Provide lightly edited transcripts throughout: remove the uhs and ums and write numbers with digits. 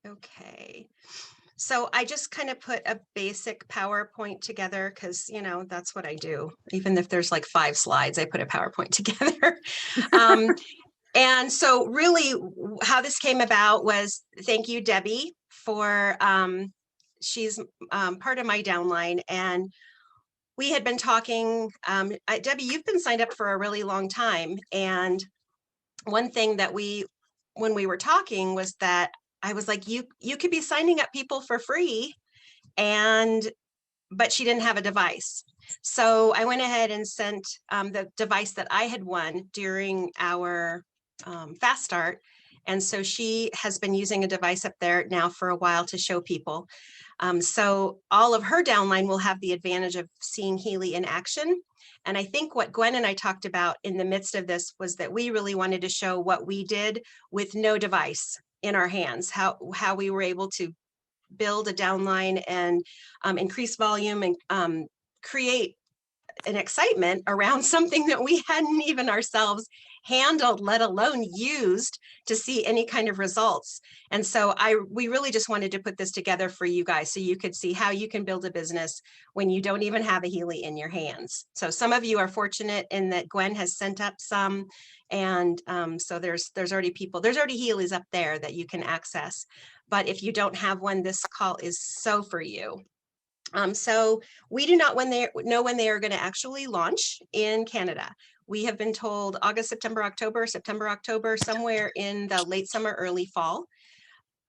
Okay. So I just kind of put a basic PowerPoint together because, that's what I do. Even if there's like 5 slides, I put a PowerPoint together. um, and so really how this came about was thank you, Debbie, for she's part of my downline. And we had been talking, Debbie, you've been signed up for a really long time. And one thing that when we were talking was that I was like, you could be signing up people for free, and but she didn't have a device. So I went ahead and sent the device that I had won during our fast start. And so she has been using a device up there now for a while to show people. So all of her downline will have the advantage of seeing Healy in action. And I think what Gwen and I talked about in the midst of this was that we really wanted to show what we did with no device in our hands, how we were able to build a downline and increase volume and create an excitement around something that we hadn't even ourselves handled, let alone used to see any kind of results. And so we really just wanted to put this together for you guys so you could see how you can build a business when you don't even have a Healy in your hands. So some of you are fortunate in that Gwen has sent up some, and so there's already Healys up there that you can access. But if you don't have one, this call is so for you. So we do not know when they are going to actually launch in Canada. We have been told August, September, October, somewhere in the late summer, early fall.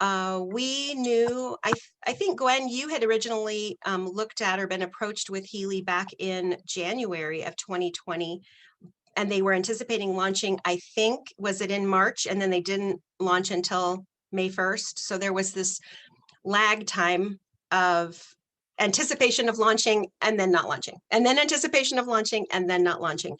We knew, I think, Gwen, you had originally looked at or been approached with Healy back in January of 2020, and they were anticipating launching, I think, was it in March? And then they didn't launch until May 1st. So there was this lag time of anticipation of launching and then not launching, and then anticipation of launching and then not launching.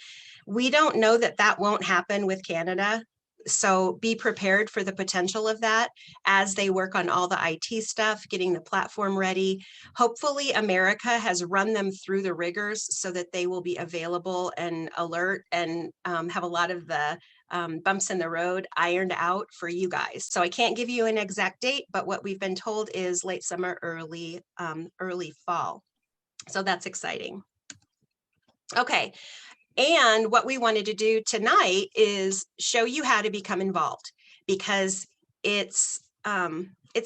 We don't know that that won't happen with Canada. So be prepared for the potential of that as they work on all the IT stuff, getting the platform ready. Hopefully America has run them through the rigors so that they will be available and alert and have a lot of the bumps in the road ironed out for you guys. So I can't give you an exact date, but what we've been told is late summer, early fall. So that's exciting. Okay. And what we wanted to do tonight is show you how to become involved, because it's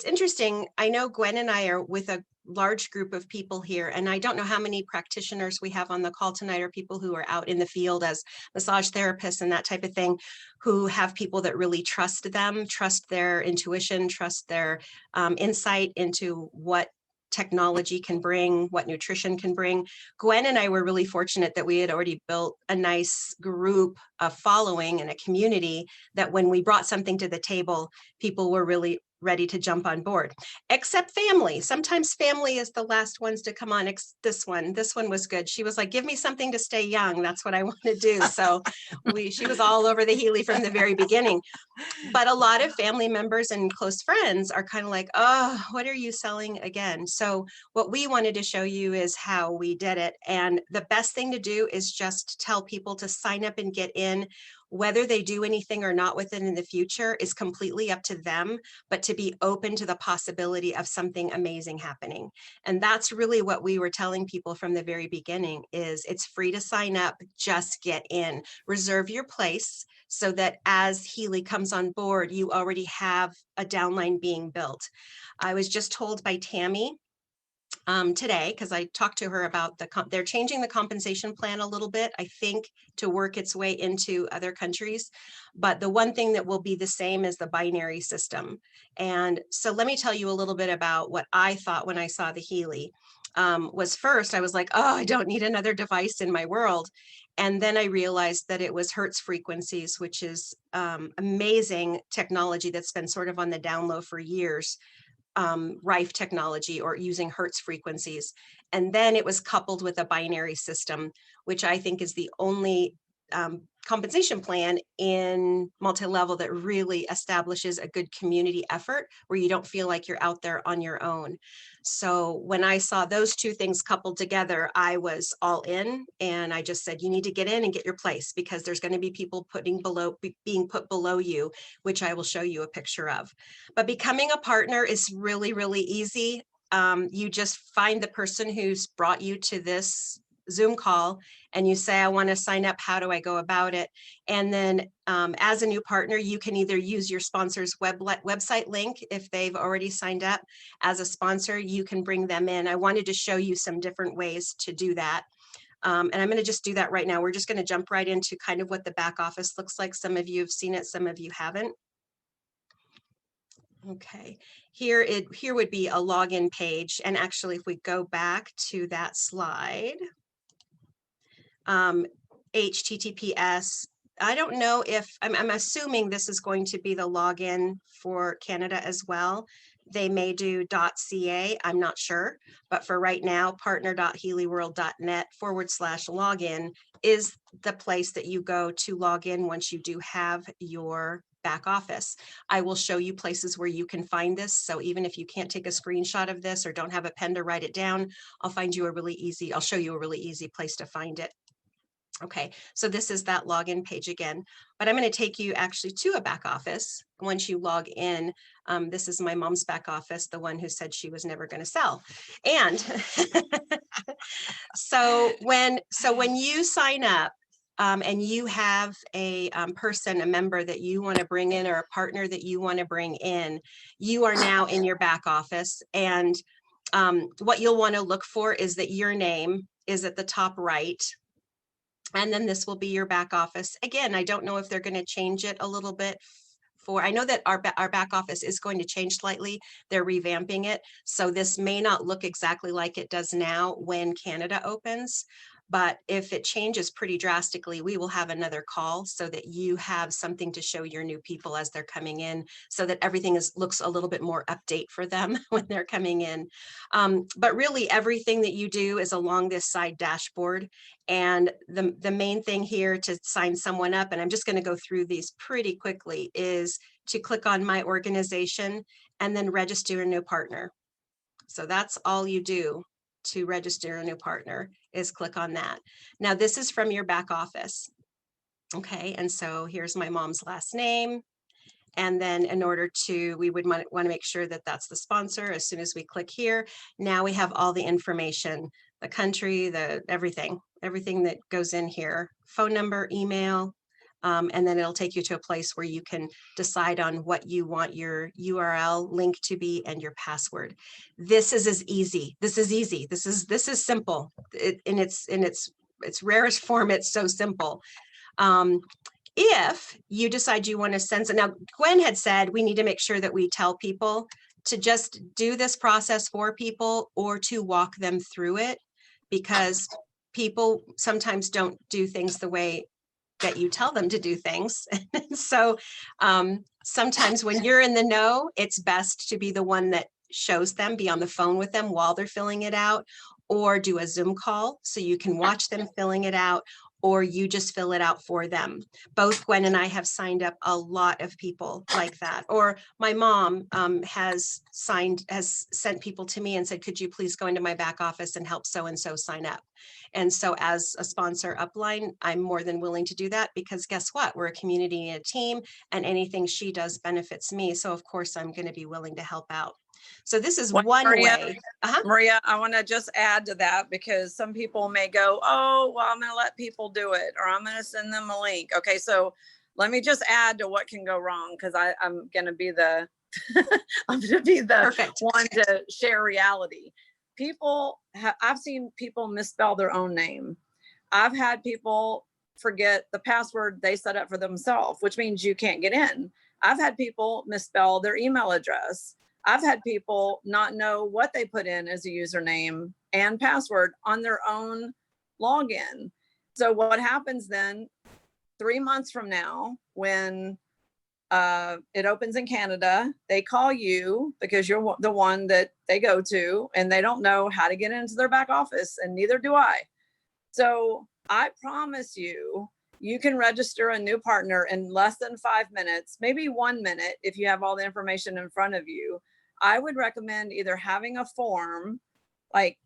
interesting. I know Gwen and I are with a large group of people here, and I don't know how many practitioners we have on the call tonight, or people who are out in the field as massage therapists and that type of thing, who have people that really trust them, trust their intuition, trust their insight into what technology can bring, what nutrition can bring. Gwen and I were really fortunate that we had already built a nice group, a following, and a community that when we brought something to the table, people were really ready to jump on board, except family. Sometimes family is the last ones to come on. This one was good. She was like, give me something to stay young. That's what I want to do. So she was all over the Healy from the very beginning. But a lot of family members and close friends are kind of like, oh, what are you selling again? So what we wanted to show you is how we did it. And the best thing to do is just tell people to sign up and get in. Whether they do anything or not with it in the future is completely up to them, but to be open to the possibility of something amazing happening. And that's really what we were telling people from the very beginning is it's free to sign up, just get in, reserve your place so that as Healy comes on board, you already have a downline being built. I was just told by Tammy today, because I talked to her about they're changing the compensation plan a little bit, I think, to work its way into other countries. But the one thing that will be the same is the binary system. And so let me tell you a little bit about what I thought when I saw the Healy. Was first, I was like, oh, I don't need another device in my world. And then I realized that it was Hertz frequencies, which is amazing technology that's been sort of on the down low for years. Rife technology or using Hertz frequencies. And then it was coupled with a binary system, which I think is the only compensation plan in multi-level that really establishes a good community effort where you don't feel like you're out there on your own. So when I saw those two things coupled together, I was all in, and I just said, you need to get in and get your place, because there's going to be people being put below you, which I will show you a picture of. But becoming a partner is really, really easy. You just find the person who's brought you to this Zoom call and you say, I want to sign up. How do I go about it? And then as a new partner, you can either use your sponsor's website link if they've already signed up as a sponsor. You can bring them in. I wanted to show you some different ways to do that. And I'm going to just do that right now. We're just going to jump right into kind of what the back office looks like. Some of you have seen it, some of you haven't. Okay, here would be a login page. And actually, if we go back to that slide, HTTPS, I don't know if, I'm assuming this is going to be the login for Canada as well. They may do .ca, I'm not sure, but for right now, partner.healyworld.net/login is the place that you go to log in once you do have your back office. I will show you places where you can find this. So even if you can't take a screenshot of this or don't have a pen to write it down, I'll show you a really easy place to find it. Okay, so this is that login page again, but I'm going to take you actually to a back office. Once you log in, this is my mom's back office, the one who said she was never going to sell. And so when you sign up and you have a member that you want to bring in, or a partner that you want to bring in, you are now in your back office. And what you'll want to look for is that your name is at the top right. And then this will be your back office. Again, I don't know if they're going to change it a little bit. I know that our back office is going to change slightly. They're revamping it. So this may not look exactly like it does now when Canada opens. But if it changes pretty drastically, we will have another call so that you have something to show your new people as they're coming in, so that everything looks a little bit more update for them when they're coming in. But really, everything that you do is along this side dashboard. And the main thing here to sign someone up, and I'm just going to go through these pretty quickly, is to click on My Organization and then register a new partner. So that's all you do to register a new partner, is click on that. Now this is from your back office. Okay, and so here's my mom's last name. And then in order to, we would want to make sure that that's the sponsor. As soon as we click here, now we have all the information, the country, everything that goes in here, phone number, email, and then it'll take you to a place where you can decide on what you want your URL link to be and your password. This is easy. This is simple. In its rarest form, it's so simple. If you decide you want to send some, now Gwen had said we need to make sure that we tell people to just do this process for people or to walk them through it, because people sometimes don't do things the way that you tell them to do things. So sometimes when you're in the know, it's best to be the one that shows them, be on the phone with them while they're filling it out, or do a Zoom call so you can watch them filling it out, or you just fill it out for them. Both Gwen and I have signed up a lot of people like that. Or my mom has sent people to me and said, could you please go into my back office and help so-and-so sign up? And so as a sponsor upline, I'm more than willing to do that, because guess what? We're a community and a team, and anything she does benefits me. So of course, I'm going to be willing to help out. So this is one way. Maria, I want to just add to that, because some people may go, oh, well, I'm going to let people do it, or I'm going to send them a link. Okay, so let me just add to what can go wrong, because I'm going to be the Perfect one to share reality. I've seen people misspell their own name. I've had people forget the password they set up for themselves, which means you can't get in. I've had people misspell their email address. I've had people not know what they put in as a username and password on their own login. So what happens then 3 months from now, when it opens in Canada, they call you because you're the one that they go to, and they don't know how to get into their back office, and neither do I. So I promise you You can register a new partner in less than 5 minutes, maybe 1 minute if you have all the information in front of you. I would recommend either having a form, like,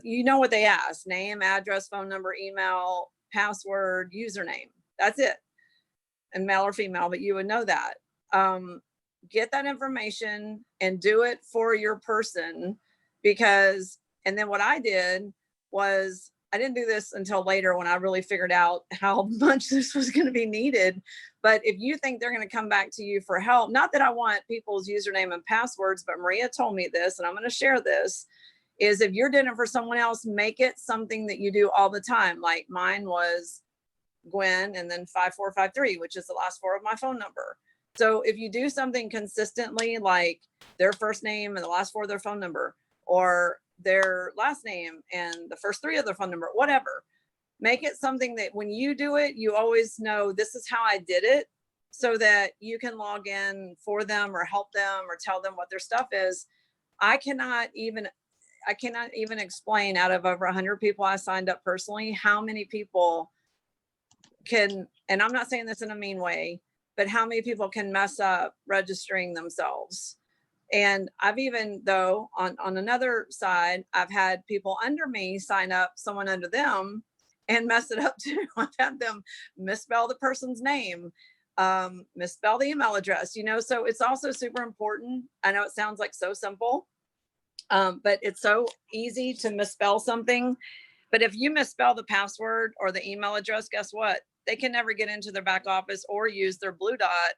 you know what they ask: name, address, phone number, email, password, username. That's it. And male or female, but you would know that. Get that information and do it for your person, because, and then what I did was, I didn't do this until later when I really figured out how much this was going to be needed. But if you think they're going to come back to you for help, not that I want people's username and passwords, but Maria told me this, and I'm going to share this, is if you're doing it for someone else, make it something that you do all the time. Like mine was Gwen and then 5453, which is the last four of my phone number. So if you do something consistently, like their first name and the last four of their phone number, or their last name and the first three of their phone number, whatever, make it something that when you do it, you always know this is how I did it, so that you can log in for them or help them or tell them what their stuff is. I cannot even explain, out of over 100 people I signed up personally, how many people can, and I'm not saying this in a mean way, but how many people can mess up registering themselves. And I've even, though, on another side, I've had people under me sign up someone under them and mess it up too. I've had them misspell the person's name, misspell the email address, so it's also super important. I know it sounds like so simple, but it's so easy to misspell something. But if you misspell the password or the email address, guess what? They can never get into their back office or use their blue dot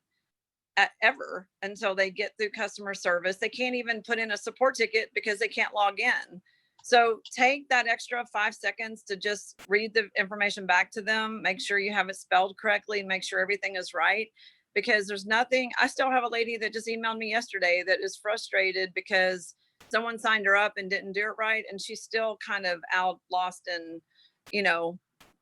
ever until they get through customer service. They can't even put in a support ticket because they can't log in. So take that extra 5 seconds to just read the information back to them, make sure you have it spelled correctly, make sure everything is right, because there's nothing. I still have a lady that just emailed me yesterday that is frustrated because someone signed her up and didn't do it right, and she's still kind of out lost in,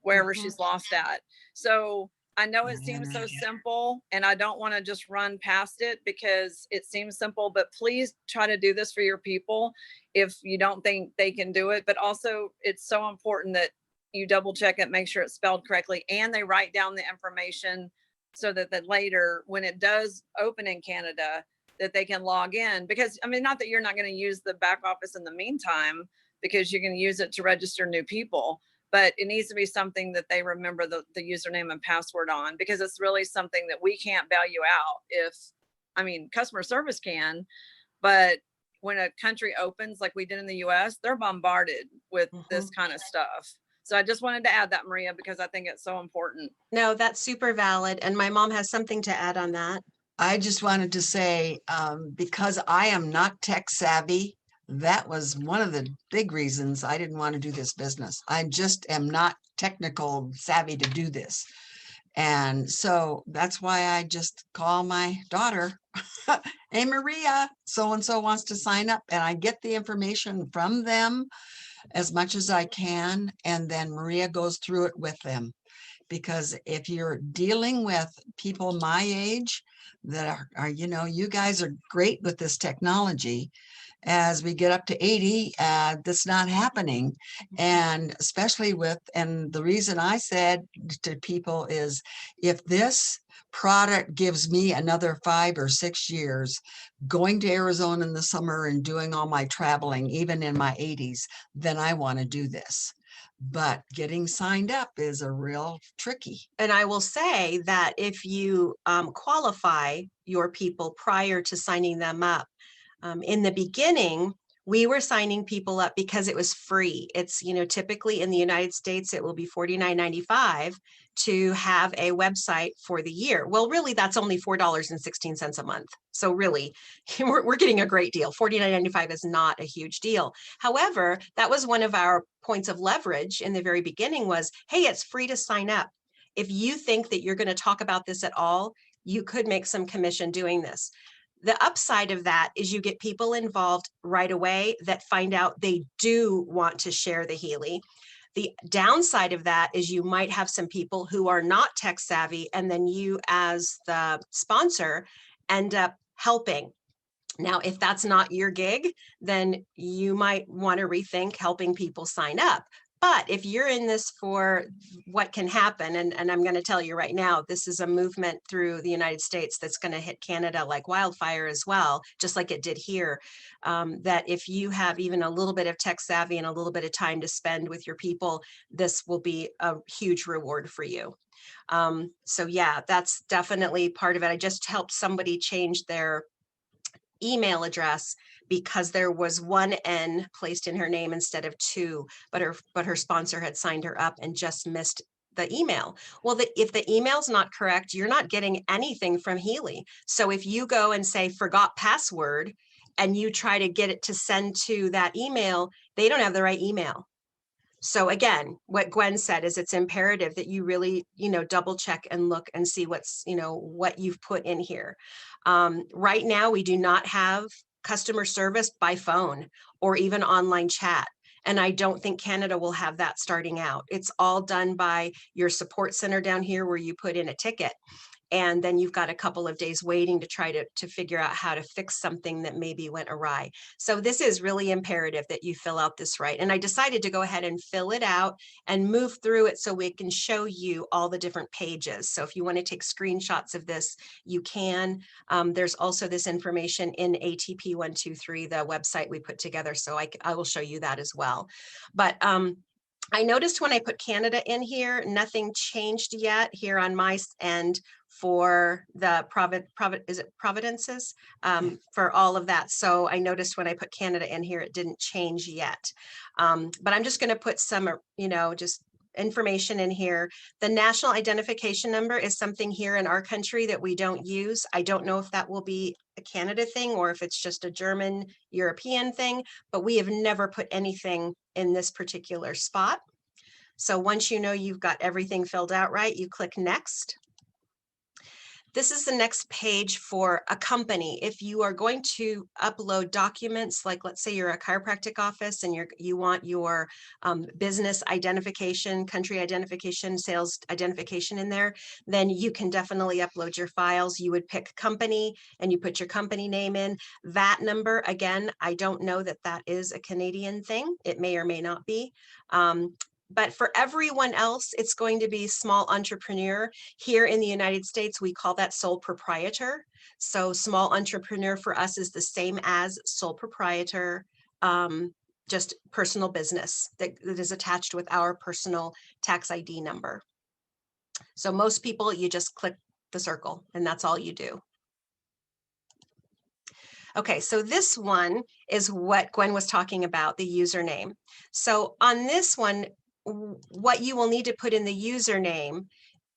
wherever she's lost at. So I know it seems so simple, and I don't want to just run past it because it seems simple, but please try to do this for your people if you don't think they can do it. But also, it's so important that you double check it, make sure it's spelled correctly, and they write down the information so that later, when it does open in Canada, that they can log in. Because, not that you're not going to use the back office in the meantime, because you can use it to register new people, but it needs to be something that they remember the username and password on, because it's really something that we can't bail you out. Customer service can, but when a country opens like we did in the US, they're bombarded with this kind of stuff. So I just wanted to add that, Maria, because I think it's so important. No, that's super valid. And my mom has something to add on that. I just wanted to say, because I am not tech savvy, that was one of the big reasons I didn't want to do this business. I just am not technical savvy to do this. And so that's why I just call my daughter, hey, Maria, so-and-so wants to sign up. And I get the information from them as much as I can. And then Maria goes through it with them. Because if you're dealing with people my age that are you guys are great with this technology. As we get up to 80, that's not happening. And especially and the reason I said to people is, if this product gives me another 5 or 6 years going to Arizona in the summer and doing all my traveling, even in my 80s, then I want to do this. But getting signed up is a real tricky. And I will say that if you qualify your people prior to signing them up, in the beginning, we were signing people up because it was free. It's, typically in the United States, it will be $49.95 to have a website for the year. Well, really, that's only $4.16 a month. So really, we're getting a great deal. $49.95 is not a huge deal. However, that was one of our points of leverage in the very beginning was, hey, it's free to sign up. If you think that you're going to talk about this at all, you could make some commission doing this. The upside of that is you get people involved right away that find out they do want to share the Healy. The downside of that is you might have some people who are not tech savvy, and then you as the sponsor end up helping. Now, if that's not your gig, then you might want to rethink helping people sign up. But if you're in this for what can happen, and I'm going to tell you right now, this is a movement through the United States that's going to hit Canada like wildfire as well, just like it did here, that if you have even a little bit of tech savvy and a little bit of time to spend with your people, this will be a huge reward for you. So yeah, that's definitely part of it. I just helped somebody change their email address because there was one N placed in her name instead of two, but her sponsor had signed her up and just missed the email. Well, if the email's not correct, you're not getting anything from Healy. So if you go and say forgot password and you try to get it to send to that email, they don't have the right email. So again, what Gwen said is it's imperative that you really, double check and look and see what's, what you've put in here. Right now, we do not have customer service by phone or even online chat. And I don't think Canada will have that starting out. It's all done by your support center down here where you put in a ticket. And then you've got a couple of days waiting to try to figure out how to fix something that maybe went awry. So this is really imperative that you fill out this right. And I decided to go ahead and fill it out and move through it so we can show you all the different pages. So if you want to take screenshots of this, you can. There's also this information in ATP 123, the website we put together. So I will show you that as well. But I noticed when I put Canada in here, nothing changed yet here on my end for the Providences for all of that. So I noticed when I put Canada in here, it didn't change yet. But I'm just going to put some, just information in here. The national identification number is something here in our country that we don't use. I don't know if that will be a Canada thing or if it's just a German European thing, but we have never put anything in this particular spot. So once you know you've got everything filled out right, you click next. This is the next page for a company. If you are going to upload documents, like let's say you're a chiropractic office and you want your business identification, country identification, sales identification in there, then you can definitely upload your files. You would pick company and you put your company name in. VAT number, again, I don't know that that is a Canadian thing. It may or may not be. But for everyone else, it's going to be small entrepreneur. Here in the United States, we call that sole proprietor. So small entrepreneur for us is the same as sole proprietor, just personal business that is attached with our personal tax ID number. So most people, you just click the circle and that's all you do. Okay, so this one is what Gwen was talking about, the username. So on this one, what you will need to put in the username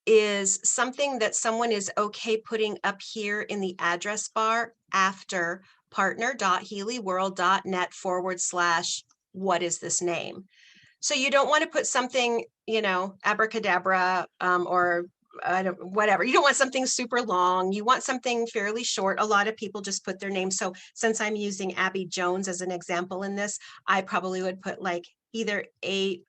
is something that someone is okay putting up here in the address bar after partner.healyworld.net/ what is this name. So you don't want to put something, abracadabra or whatever. You don't want something super long. You want something fairly short. A lot of people just put their name. So since I'm using Abby Jones as an example in this, I probably would put like either A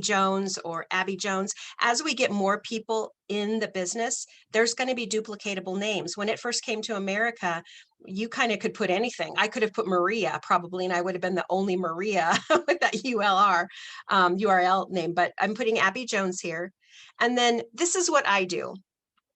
Jones or Abby Jones. As we get more people in the business, there's going to be duplicatable names. When it first came to America, you kind of could put anything. I could have put Maria probably, and I would have been the only Maria with that URL name, but I'm putting Abby Jones here. And then this is what I do.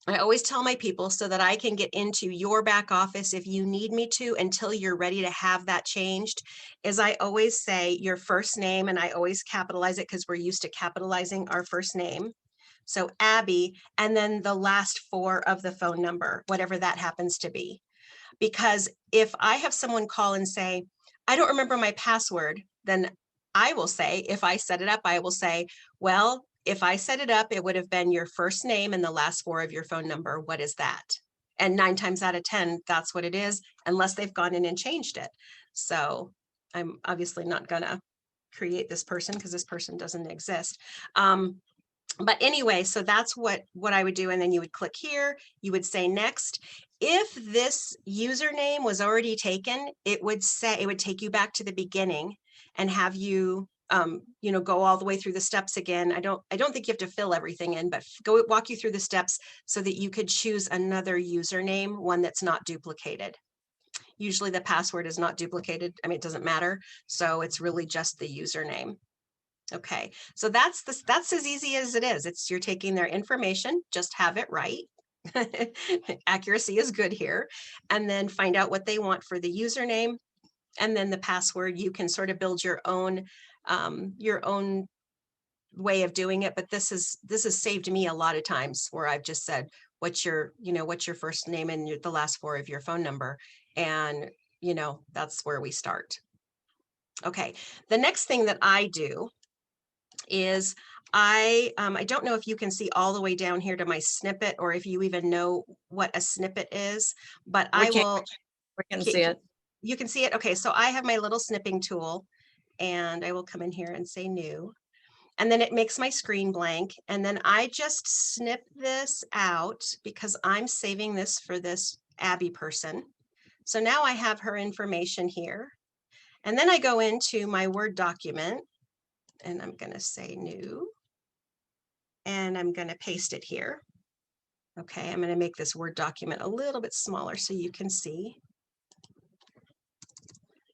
I always tell my people so that I can get into your back office if you need me to until you're ready to have that changed, is I always say your first name, and I always capitalize it because we're used to capitalizing our first name. So Abby, and then the last 4 of the phone number, whatever that happens to be. Because if I have someone call and say, I don't remember my password, then I will say, if I set it up, I will say, well, if I set it up, it would have been your first name and the last 4 of your phone number. What is that? And 9 times out of 10, that's what it is, unless they've gone in and changed it. So I'm obviously not gonna create this person because this person doesn't exist. But anyway, so that's what I would do. And then you would click here, you would say next. If this username was already taken, it would take you back to the beginning and have you go all the way through the steps again. I don't think you have to fill everything in, but walk you through the steps so that you could choose another username, one that's not duplicated. Usually the password is not duplicated. I mean, it doesn't matter. So it's really just the username. Okay, so that's as easy as it is. It's you're taking their information, just have it right. Accuracy is good here. And then find out what they want for the username. And then the password, you can sort of build your own way of doing it. But this has saved me a lot of times where I've just said, what's your first name and the last four of your phone number. And that's where we start. Okay, the next thing that I do is I don't know if you can see all the way down here to my snippet or if you even know what a snippet is, but We I can, will. we can see it. You can see it. Okay, so I have my little snipping tool and I will come in here and say new. And then it makes my screen blank. And then I just snip this out because I'm saving this for this Abby person. So now I have her information here. And then I go into my Word document and I'm going to say new. And I'm going to paste it here. Okay, I'm going to make this Word document a little bit smaller so you can see.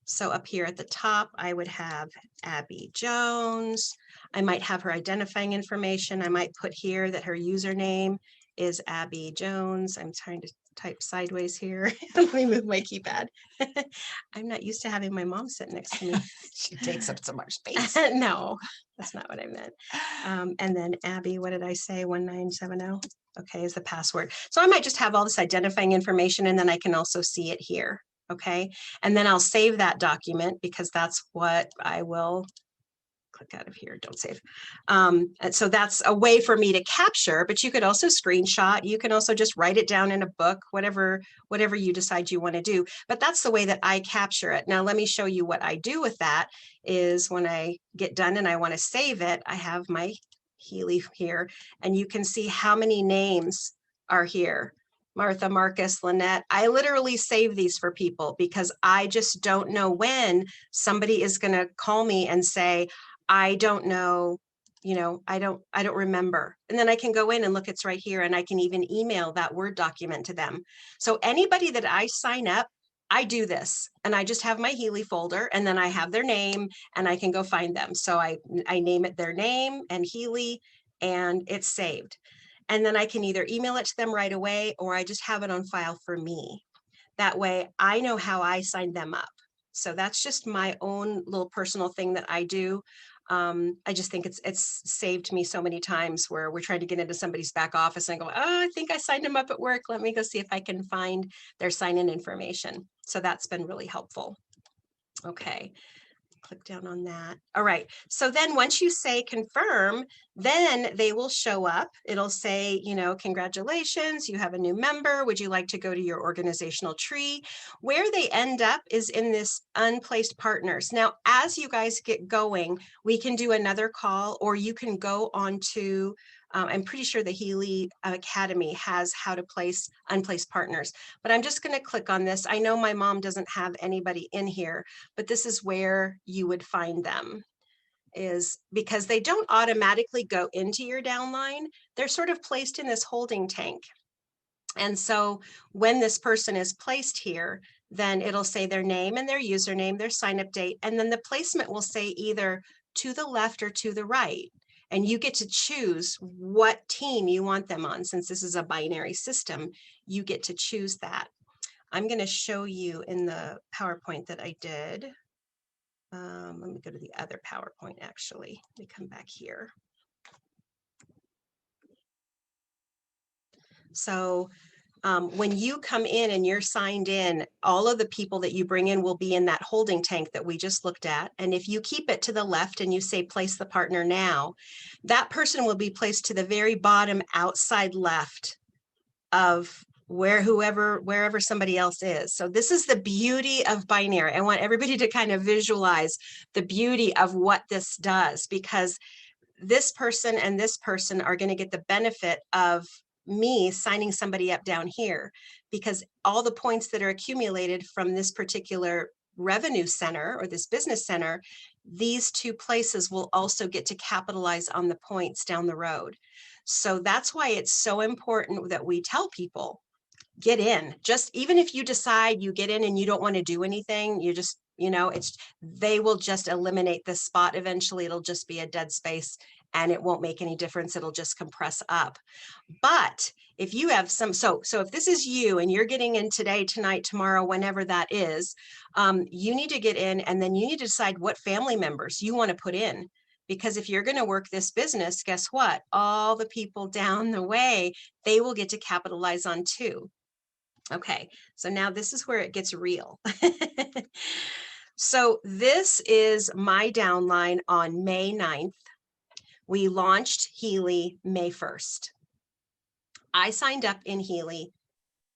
So up here at the top, I would have Abby Jones. I might have her identifying information. I might put here that her username is Abby Jones. I'm trying to type sideways here. Let me move my keypad. I'm not used to having my mom sit next to me. She takes up so much space. No, that's not what I meant. And then Abby, what did I say? 1970. Okay, is the password. So I might just have all this identifying information and then I can also see it here. Okay, and then I'll save that document because that's what I will click out of here. Don't save. And so that's a way for me to capture, but you could also screenshot. You can also just write it down in a book, whatever you decide you want to do. But that's the way that I capture it. Now, let me show you what I do with that is when I get done and I want to save it, I have my Healy here, and you can see how many names are here. Martha, Marcus, Lynette. I literally save these for people because I just don't know when somebody is going to call me and say, I don't know, I don't remember. And then I can go in and look, it's right here. And I can even email that Word document to them. So anybody that I sign up, I do this and I just have my Healy folder and then I have their name and I can go find them. So I name it their name and Healy and it's saved. And then I can either email it to them right away or I just have it on file for me. That way I know how I signed them up. So that's just my own little personal thing that I do. I just think it's saved me so many times where we're trying to get into somebody's back office and I go, oh, I think I signed them up at work. Let me go see if I can find their sign-in information. So that's been really helpful. Okay. Click down on that. All right. So then once you say confirm, then they will show up. It'll say, congratulations, you have a new member. Would you like to go to your organizational tree? Where they end up is in this unplaced partners. Now, as you guys get going, we can do another call or you can go on to I'm pretty sure the Healy Academy has how to place unplaced partners, but I'm just going to click on this. I know my mom doesn't have anybody in here, but this is where you would find them, is because they don't automatically go into your downline. They're sort of placed in this holding tank. And so when this person is placed here, then it'll say their name and their username, their sign up date, and then the placement will say either to the left or to the right. And you get to choose what team you want them on. Since this is a binary system, you get to choose that. I'm going to show you in the PowerPoint that I did. Let me go to the other PowerPoint, actually. Let me come back here. So when you come in and you're signed in, all of the people that you bring in will be in that holding tank that we just looked at. And if you keep it to the left and you say place the partner now, that person will be placed to the very bottom outside left of wherever somebody else is. So this is the beauty of binary. I want everybody to kind of visualize the beauty of what this does, because this person and this person are going to get the benefit of me signing somebody up down here, because all the points that are accumulated from this particular revenue center or this business center, these two places will also get to capitalize on the points down the road. So that's why it's so important that we tell people, get in. Just even if you decide you get in and you don't want to do anything, you just You know, they will just eliminate this spot. Eventually it'll just be a dead space and it won't make any difference. It'll just compress up. But if you have so if this is you and you're getting in today, tonight, tomorrow, whenever that is, you need to get in, and then you need to decide what family members you want to put in. Because if you're going to work this business, guess what? All the people down the way, they will get to capitalize on too. Okay, so now this is where it gets real. So this is my downline on May 9th. We launched Healy May 1st. I signed up in Healy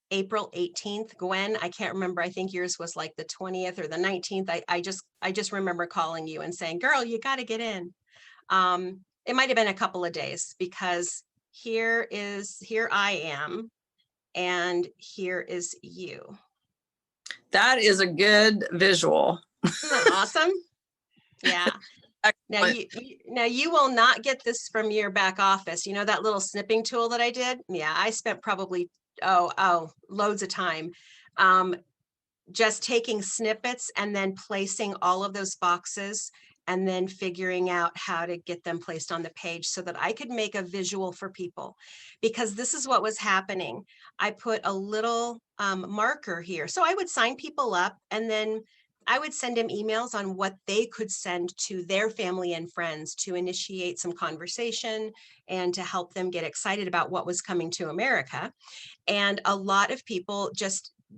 April 18th. Gwen, I can't remember. I think yours was like the 20th or the 19th. I just remember calling you and saying, girl, you got to get in. It might have been a couple of days, because here I am, and here is you. That is a good visual. Isn't that awesome? Yeah. Now you will not get this from your back office. You know that little snipping tool that I did? Yeah, I spent probably loads of time just taking snippets and then placing all of those boxes and then figuring out how to get them placed on the page so that I could make a visual for people. Because this is what was happening. I put a little marker here. So I would sign people up, and then I would send them emails on what they could send to their family and friends to initiate some conversation and to help them get excited about what was coming to America. And a lot of people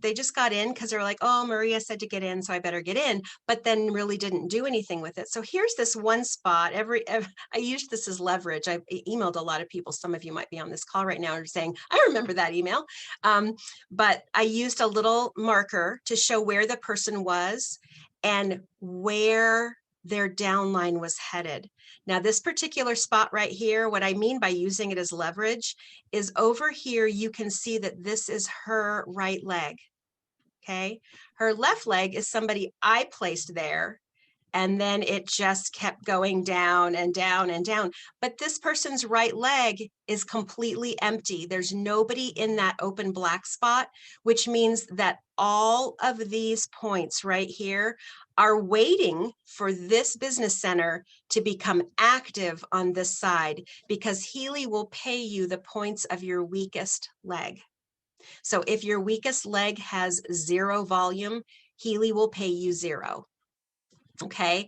they just got in because they're like, oh, Maria said to get in, so I better get in, but then really didn't do anything with it. So here's this one spot. I used this as leverage. I emailed a lot of people. Some of you might be on this call right now and saying, I remember that email. But I used a little marker to show where the person was and where their downline was headed. Now, this particular spot right here, what I mean by using it as leverage is over here, you can see that this is her right leg, okay? Her left leg is somebody I placed there, and then it just kept going down and down and down. But this person's right leg is completely empty. There's nobody in that open black spot, which means that all of these points right here are waiting for this business center to become active on this side, because Healy will pay you the points of your weakest leg. So if your weakest leg has 0 volume, Healy will pay you 0. Okay.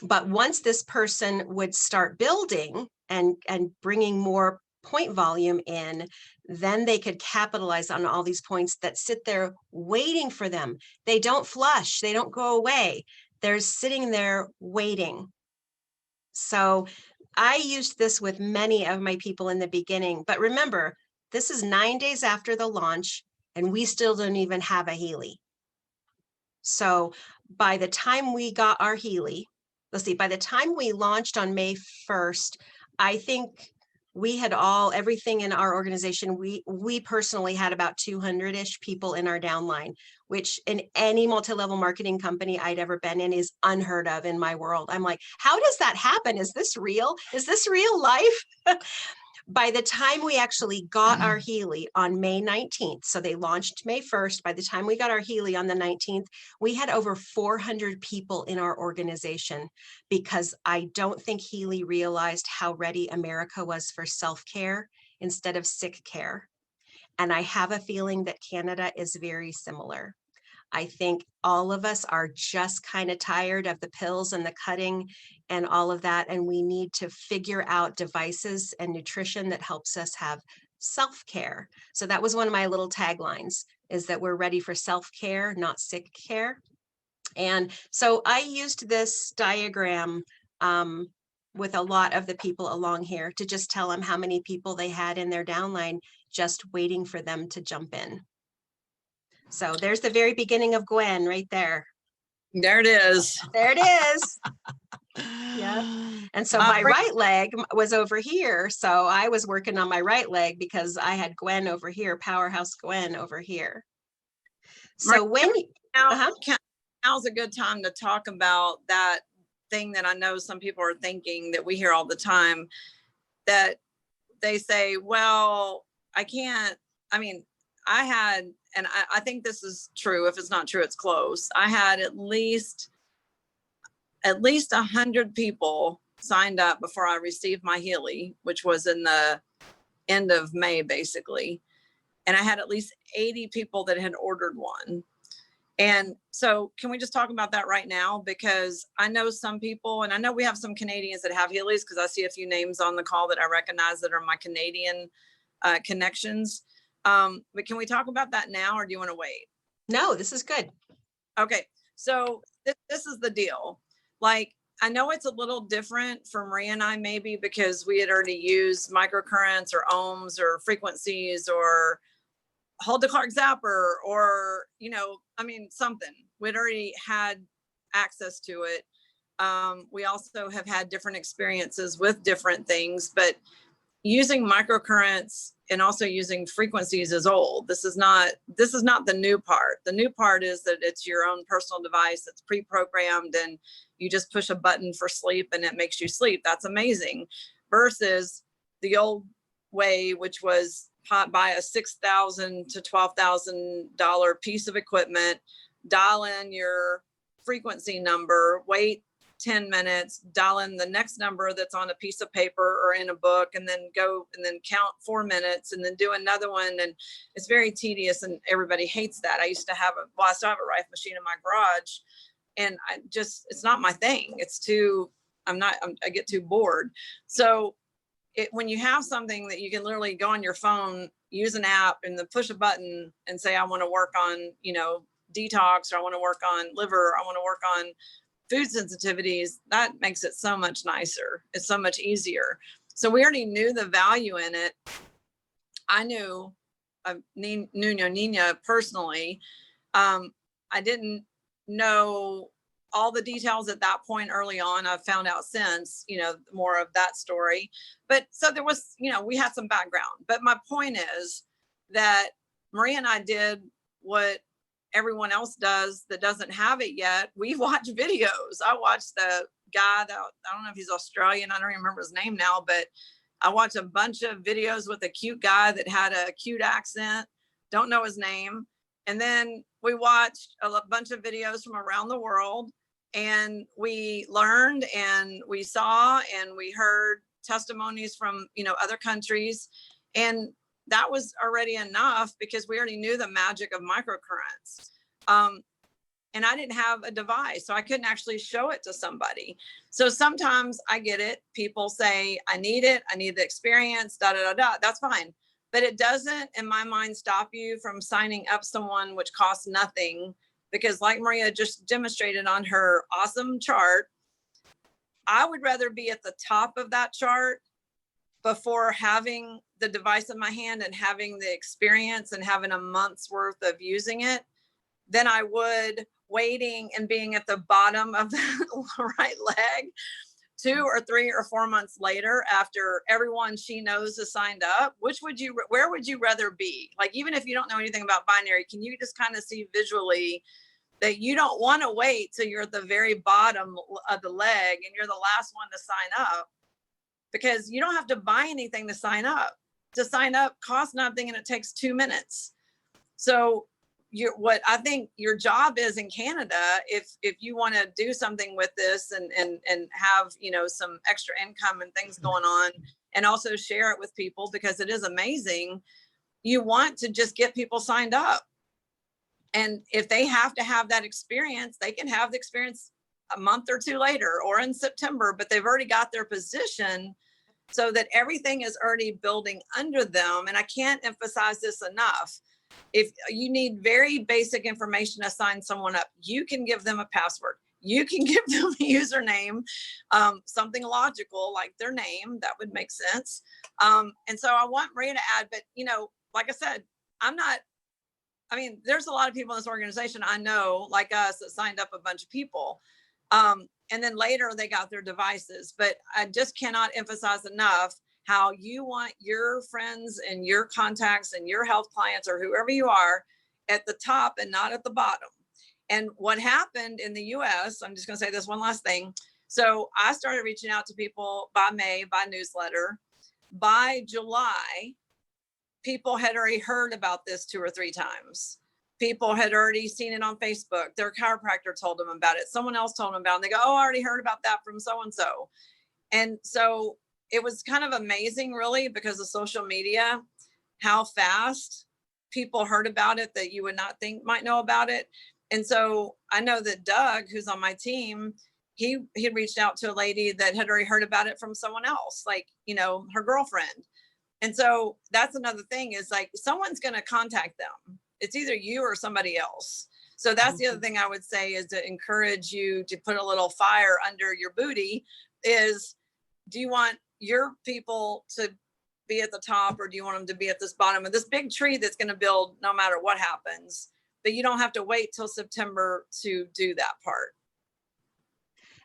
But once this person would start building and bringing more point volume in, then they could capitalize on all these points that sit there waiting for them. They don't flush, they don't go away. They're sitting there waiting. So I used this with many of my people in the beginning, but remember, this is 9 days after the launch and we still don't even have a Healy. So by the time we got our Healy, let's see, by the time we launched on May 1st, I think we had everything in our organization. We personally had about 200-ish people in our downline, which in any multi-level marketing company I'd ever been in is unheard of in my world. I'm like, how does that happen? Is this real? Is this real life? By the time we actually got our Healy on May 19th, so they launched May 1st, by the time we got our Healy on the 19th, we had over 400 people in our organization, because I don't think Healy realized how ready America was for self-care instead of sick care. And I have a feeling that Canada is very similar. I think all of us are just kind of tired of the pills and the cutting and all of that. And we need to figure out devices and nutrition that helps us have self-care. So that was one of my little taglines, is that we're ready for self-care, not sick care. And so I used this diagram with a lot of the people along here to just tell them how many people they had in their downline just waiting for them to jump in. So there's the very beginning of Gwen right there. There it is. There it is. Yeah. And so my right leg was over here. So I was working on my right leg because I had Gwen over here, Powerhouse Gwen over here. So when now's a good time to talk about that thing that I know some people are thinking that we hear all the time, that they say, well, I I had, and I think this is true. If it's not true, it's close. I had at least 100 people signed up before I received my Healy, which was in the end of May, basically. And I had at least 80 people that had ordered one. And so can we just talk about that right now? Because I know some people, and I know we have some Canadians that have Healys, because I see a few names on the call that I recognize that are my Canadian connections. But can we talk about that now, or do you want to wait? No, this is good. Okay, so this is the deal. Like, I know it's a little different for Maria and I, maybe because we had already used microcurrents or ohms or frequencies or hold the Clark zapper, or, you know, I mean, something. We'd already had access to it. We also have had different experiences with different things, but using microcurrents and also using frequencies is old. This is not the new part. The new part is that it's your own personal device that's pre-programmed and you just push a button for sleep and it makes you sleep. That's amazing. Versus the old way, which was buy a $6,000 to $12,000 piece of equipment, dial in your frequency number, wait 10 minutes, dial in the next number that's on a piece of paper or in a book, and then go and then count 4 minutes and then do another one. And it's very tedious and everybody hates that. I used to have I still have a Rife machine in my garage, and it's not my thing. It's too, I get too bored. So when you have something that you can literally go on your phone, use an app, and then push a button and say, I want to work on, you know, detox, or I want to work on liver, or I want to work on food sensitivities, that makes it so much nicer. It's so much easier. So we already knew the value in it. I knew Nina personally. I didn't know all the details at that point early on. I've found out since, you know, more of that story. But so there was, you know, we had some background. But my point is that Maria and I did what everyone else does that doesn't have it yet. We watch videos. I watched the guy that, I don't know if he's Australian, I don't even remember his name now, but I watched a bunch of videos with a cute guy that had a cute accent, don't know his name. And then we watched a bunch of videos from around the world, and we learned and we saw and we heard testimonies from, you know, other countries. And that was already enough, because we already knew the magic of microcurrents. And I didn't have a device, so I couldn't actually show it to somebody. So sometimes I get it. People say, I need it. I need the experience, da, da, da, da. That's fine. But it doesn't, in my mind, stop you from signing up someone, which costs nothing. Because like Maria just demonstrated on her awesome chart, I would rather be at the top of that chart before having the device in my hand and having the experience and having a month's worth of using it than I would waiting and being at the bottom of the right leg 2 or 3 or 4 months later, after everyone she knows is signed up. Where would you rather be? Like, even if you don't know anything about binary, can you just kind of see visually that you don't want to wait till you're at the very bottom of the leg and you're the last one to sign up? Because you don't have to buy anything to sign up. To sign up costs nothing, and it takes 2 minutes. So what I think your job is in Canada, if you want to do something with this and have, you know, some extra income and things going on, and also share it with people, because it is amazing, you want to just get people signed up. And if they have to have that experience, they can have the experience a month or 2 later or in September, but they've already got their position, so that everything is already building under them. And I can't emphasize this enough. If you need very basic information to sign someone up, you can give them a password. You can give them a username, something logical like their name. That would make sense. And so I want Maria to add, but, you know, like I said, there's a lot of people in this organization I know, like us, that signed up a bunch of people. And then later they got their devices. But I just cannot emphasize enough how you want your friends and your contacts and your health clients, or whoever you are, at the top and not at the bottom. And what happened in the US, I'm just going to say this one last thing. So I started reaching out to people by May, by newsletter. By July, people had already heard about this 2 or 3 times. People had already seen it on Facebook. Their chiropractor told them about it. Someone else told them about it. And they go, oh, I already heard about that from so-and-so. And so it was kind of amazing, really, because of social media, how fast people heard about it that you would not think might know about it. And so I know that Doug, who's on my team, he reached out to a lady that had already heard about it from someone else, like, you know, her girlfriend. And so that's another thing, is like, someone's going to contact them. It's either you or somebody else. So that's the other thing I would say, is to encourage you to put a little fire under your booty. Is, do you want your people to be at the top, or do you want them to be at this bottom of this big tree that's going to build no matter what happens? But you don't have to wait till September to do that part.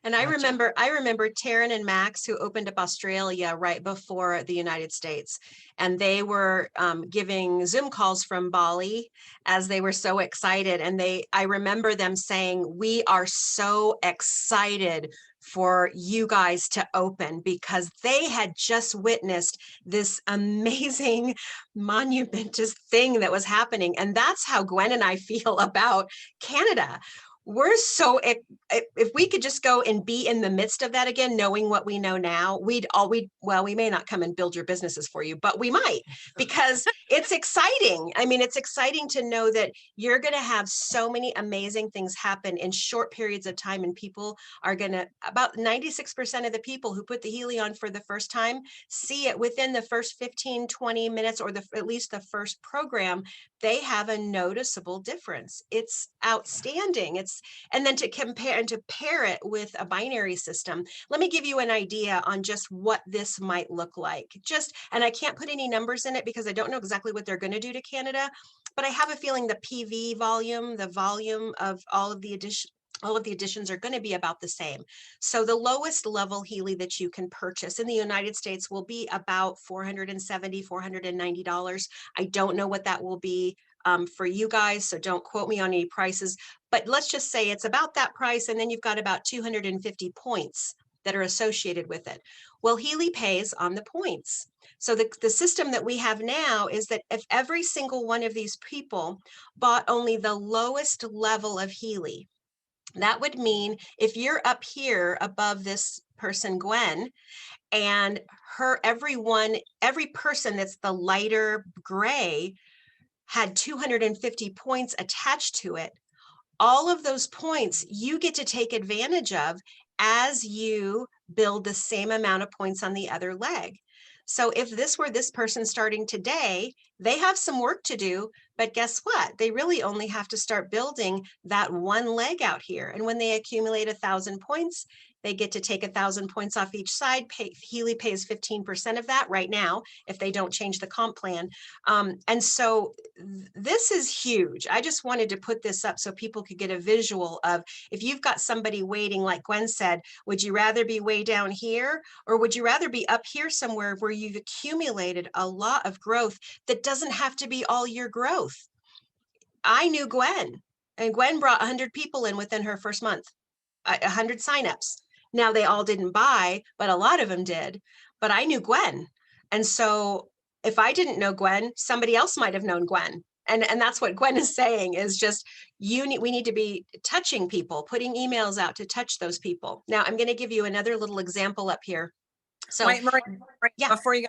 And I Gotcha. remember Taryn and Max, who opened up Australia right before the United States, and they were giving Zoom calls from Bali as they were so excited. And I remember them saying, we are so excited for you guys to open, because they had just witnessed this amazing monumentous thing that was happening. And that's how Gwen and I feel about Canada. We're so, if we could just go and be in the midst of that again, knowing what we know now, we may not come and build your businesses for you, but we might, because it's exciting. I mean, it's exciting to know that you're going to have so many amazing things happen in short periods of time. And people are going to, about 96% of the people who put the Healy on for the first time see it within the first 15, 20 minutes, or at least the first program. They have a noticeable difference. It's outstanding. And then to compare and to pair it with a binary system, let me give you an idea on just what this might look like. And I can't put any numbers in it because I don't know exactly what they're going to do to Canada, but I have a feeling the PV volume, the volume of all of the additions are going to be about the same. So the lowest level Healy that you can purchase in the United States will be about $470, $490. I don't know what that will be for you guys, so don't quote me on any prices, but let's just say it's about that price. And then you've got about 250 points that are associated with it. Well, Healy pays on the points. So the system that we have now is that if every single one of these people bought only the lowest level of Healy, that would mean if you're up here above this person, Gwen, and every person that's the lighter gray had 250 points attached to it, all of those points you get to take advantage of as you build the same amount of points on the other leg. So if this were this person starting today, they have some work to do, but guess what? They really only have to start building that one leg out here. And when they accumulate 1,000 points, they get to take 1,000 points off each side. Healy pays 15% of that right now if they don't change the comp plan. And so this is huge. I just wanted to put this up so people could get a visual of, if you've got somebody waiting, like Gwen said, would you rather be way down here, or would you rather be up here somewhere where you've accumulated a lot of growth that doesn't have to be all your growth? I knew Gwen, and Gwen brought 100 people in within her first month, 100 signups. Now they all didn't buy, but a lot of them did. But I knew Gwen. And so if I didn't know Gwen, somebody else might have known Gwen. And that's what Gwen is saying, is just we need to be touching people, putting emails out to touch those people. Now I'm going to give you another little example up here. So wait, Marie, yeah. Before you go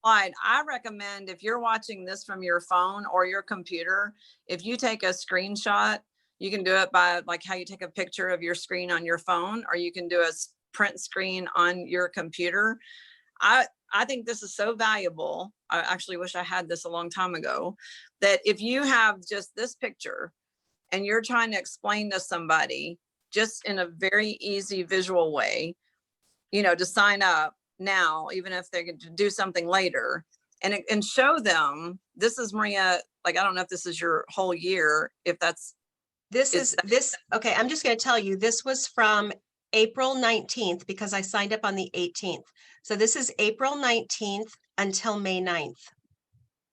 slide, I recommend, if you're watching this from your phone or your computer, if you take a screenshot, you can do it by like how you take a picture of your screen on your phone, or you can do a print screen on your computer. I think this is so valuable. I actually wish I had this a long time ago, that if you have just this picture and you're trying to explain to somebody just in a very easy visual way, to sign up now, even if they're going to do something later, and show them, this is Maria, like, I don't know if this is your whole year, if that's, okay, I'm just going to tell you, this was from April 19th because I signed up on the 18th. So this is April 19th until May 9th.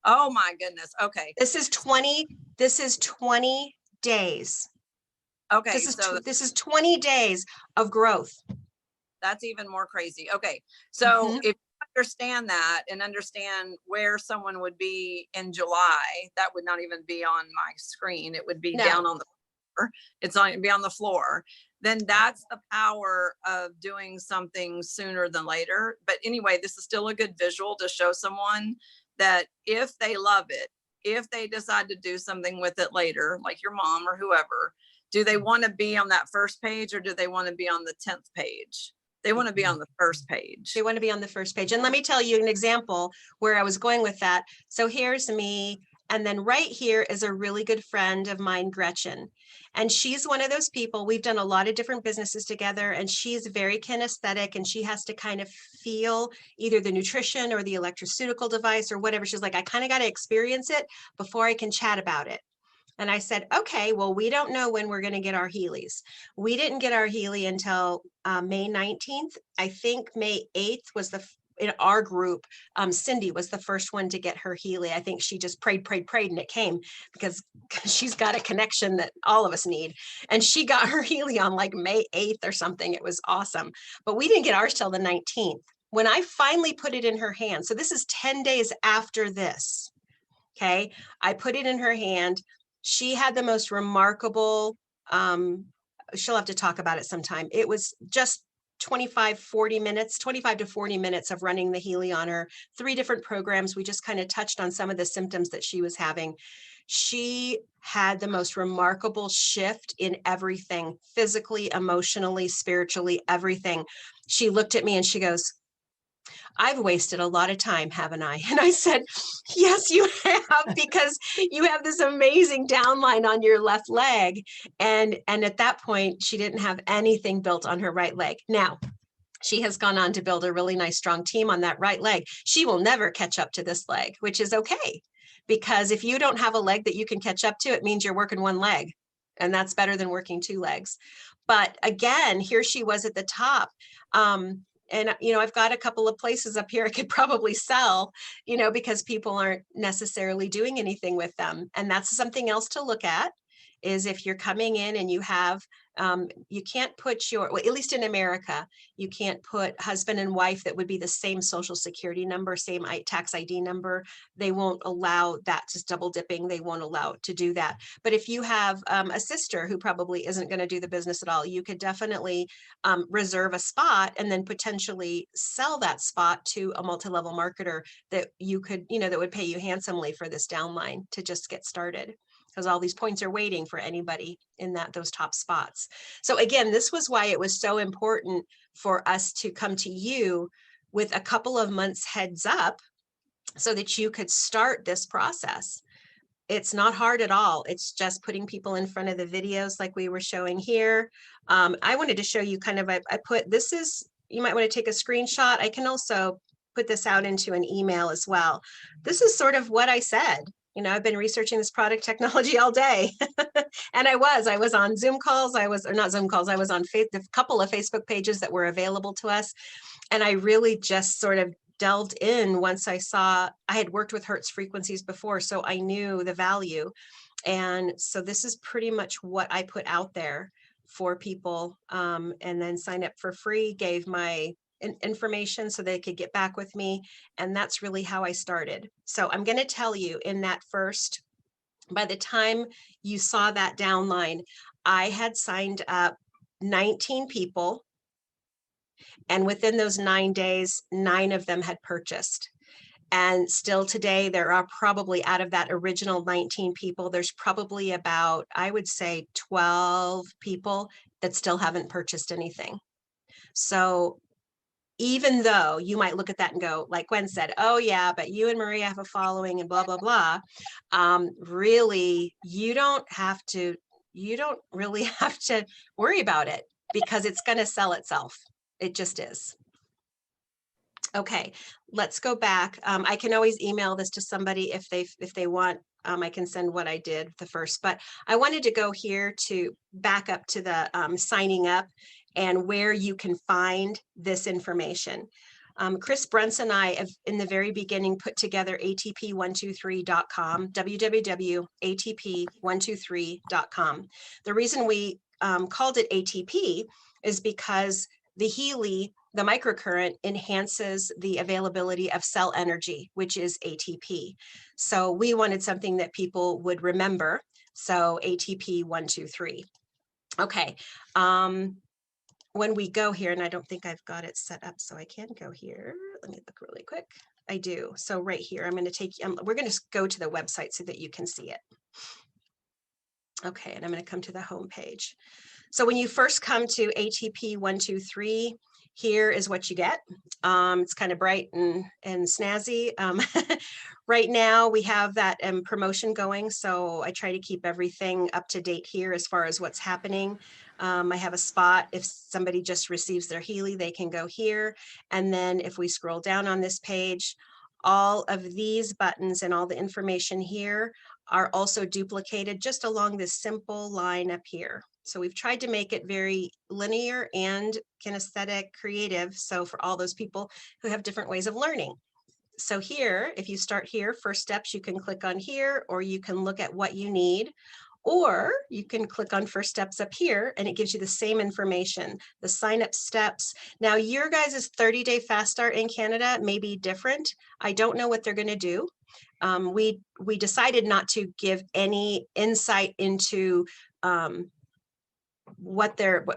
Oh my goodness. Okay. This is 20 days. Okay. This is 20 days of growth. That's even more crazy. Okay. So if understand that and understand where someone would be in July, that would not even be on my screen. It would be down No. on the floor. It's on, it'd be on the floor. Then that's the power of doing something sooner than later. But anyway, this is still a good visual to show someone that if they love it, if they decide to do something with it later, like your mom or whoever, do they want to be on that first page or do they want to be on the 10th page? They want to be on the first page. They want to be on the first page. And let me tell you an example where I was going with that. So here's me. And then right here is a really good friend of mine, Gretchen. And she's one of those people, we've done a lot of different businesses together, and she's very kinesthetic, and she has to kind of feel either the nutrition or the electroceutical device or whatever. She's like, I kind of got to experience it before I can chat about it. And I said, okay, well, we don't know when we're going to get our Healys. We didn't get our Healy until May 19th. I think May 8th was in our group, Cindy was the first one to get her Healy. I think she just prayed, and it came because she's got a connection that all of us need. And she got her Healy on like May 8th or something. It was awesome. But we didn't get ours till the 19th. When I finally put it in her hand, so this is 10 days after this, okay, I put it in her hand. She had the most remarkable, she'll have to talk about it sometime. It was just 25 to 40 minutes of running the Healy on her, 3 different programs. We just kind of touched on some of the symptoms that she was having. She had the most remarkable shift in everything, physically, emotionally, spiritually, everything. She looked at me and she goes, I've wasted a lot of time, haven't I? And I said, yes, you have, because you have this amazing downline on your left leg. And at that point, she didn't have anything built on her right leg. Now, she has gone on to build a really nice, strong team on that right leg. She will never catch up to this leg, which is okay. Because if you don't have a leg that you can catch up to, it means you're working one leg. And that's better than working 2 legs. But again, here she was at the top. And, you know, I've got a couple of places up here I could probably sell, you know, because people aren't necessarily doing anything with them. And that's something else to look at, is if you're coming in and you have, you can't put your, well, at least in America, you can't put husband and wife that would be the same social security number, same tax ID number. They won't allow that, just double dipping. They won't allow to do that. But if you have a sister who probably isn't going to do the business at all, you could definitely reserve a spot and then potentially sell that spot to a multi-level marketer that you could, you know, that would pay you handsomely for this downline to just get started, because all these points are waiting for anybody in those top spots. So again, this was why it was so important for us to come to you with a couple of months heads up so that you could start this process. It's not hard at all. It's just putting people in front of the videos like we were showing here. I wanted to show you kind of, I put, this is, you might want to take a screenshot. I can also put this out into an email as well. This is sort of what I said. You know, I've been researching this product technology all day. And I was on Zoom calls. Or not Zoom calls. I was on a couple of Facebook pages that were available to us. And I really just sort of delved in once I saw, I had worked with Hertz frequencies before, so I knew the value. And so this is pretty much what I put out there for people, and then signed up for free, gave my information so they could get back with me. And that's really how I started. So I'm going to tell you, in that first, by the time you saw that downline, I had signed up 19 people. And within those 9 days, 9 of them had purchased. And still today, there are probably, out of that original 19 people, there's probably about, I would say, 12 people that still haven't purchased anything. So even though you might look at that and go, like Gwen said, oh yeah, but you and Maria have a following and blah, blah, blah. Really, you don't really have to worry about it, because it's going to sell itself. It just is. Okay, let's go back. I can always email this to somebody if they want. I can send what I did the first, but I wanted to go here to back up to the signing up and where you can find this information. Chris Brunson and I have, in the very beginning, put together atp123.com, www.atp123.com. The reason we called it ATP is because the Healy the microcurrent enhances the availability of cell energy, which is ATP. So we wanted something that people would remember. So ATP 1, 2, 3. Okay. When we go here, and I don't think I've got it set up, so I can go here. Let me look really quick. I do. So right here, I'm going to take, we're going to go to the website so that you can see it. Okay, and I'm going to come to the home page. So when you first come to ATP 1, 2, 3, here is what you get. It's kind of bright and snazzy. Right now we have that promotion going, so I try to keep everything up to date here as far as what's happening. I have a spot, if somebody just receives their Healy, they can go here. And then if we scroll down on this page, all of these buttons and all the information here are also duplicated just along this simple line up here. So we've tried to make it very linear and kinesthetic, creative. So for all those people who have different ways of learning. So here, if you start here, first steps, you can click on here, or you can look at what you need, or you can click on first steps up here and it gives you the same information, the sign up steps. Now your guys' 30-day fast start in Canada may be different. I don't know what they're going to do. We decided not to give any insight into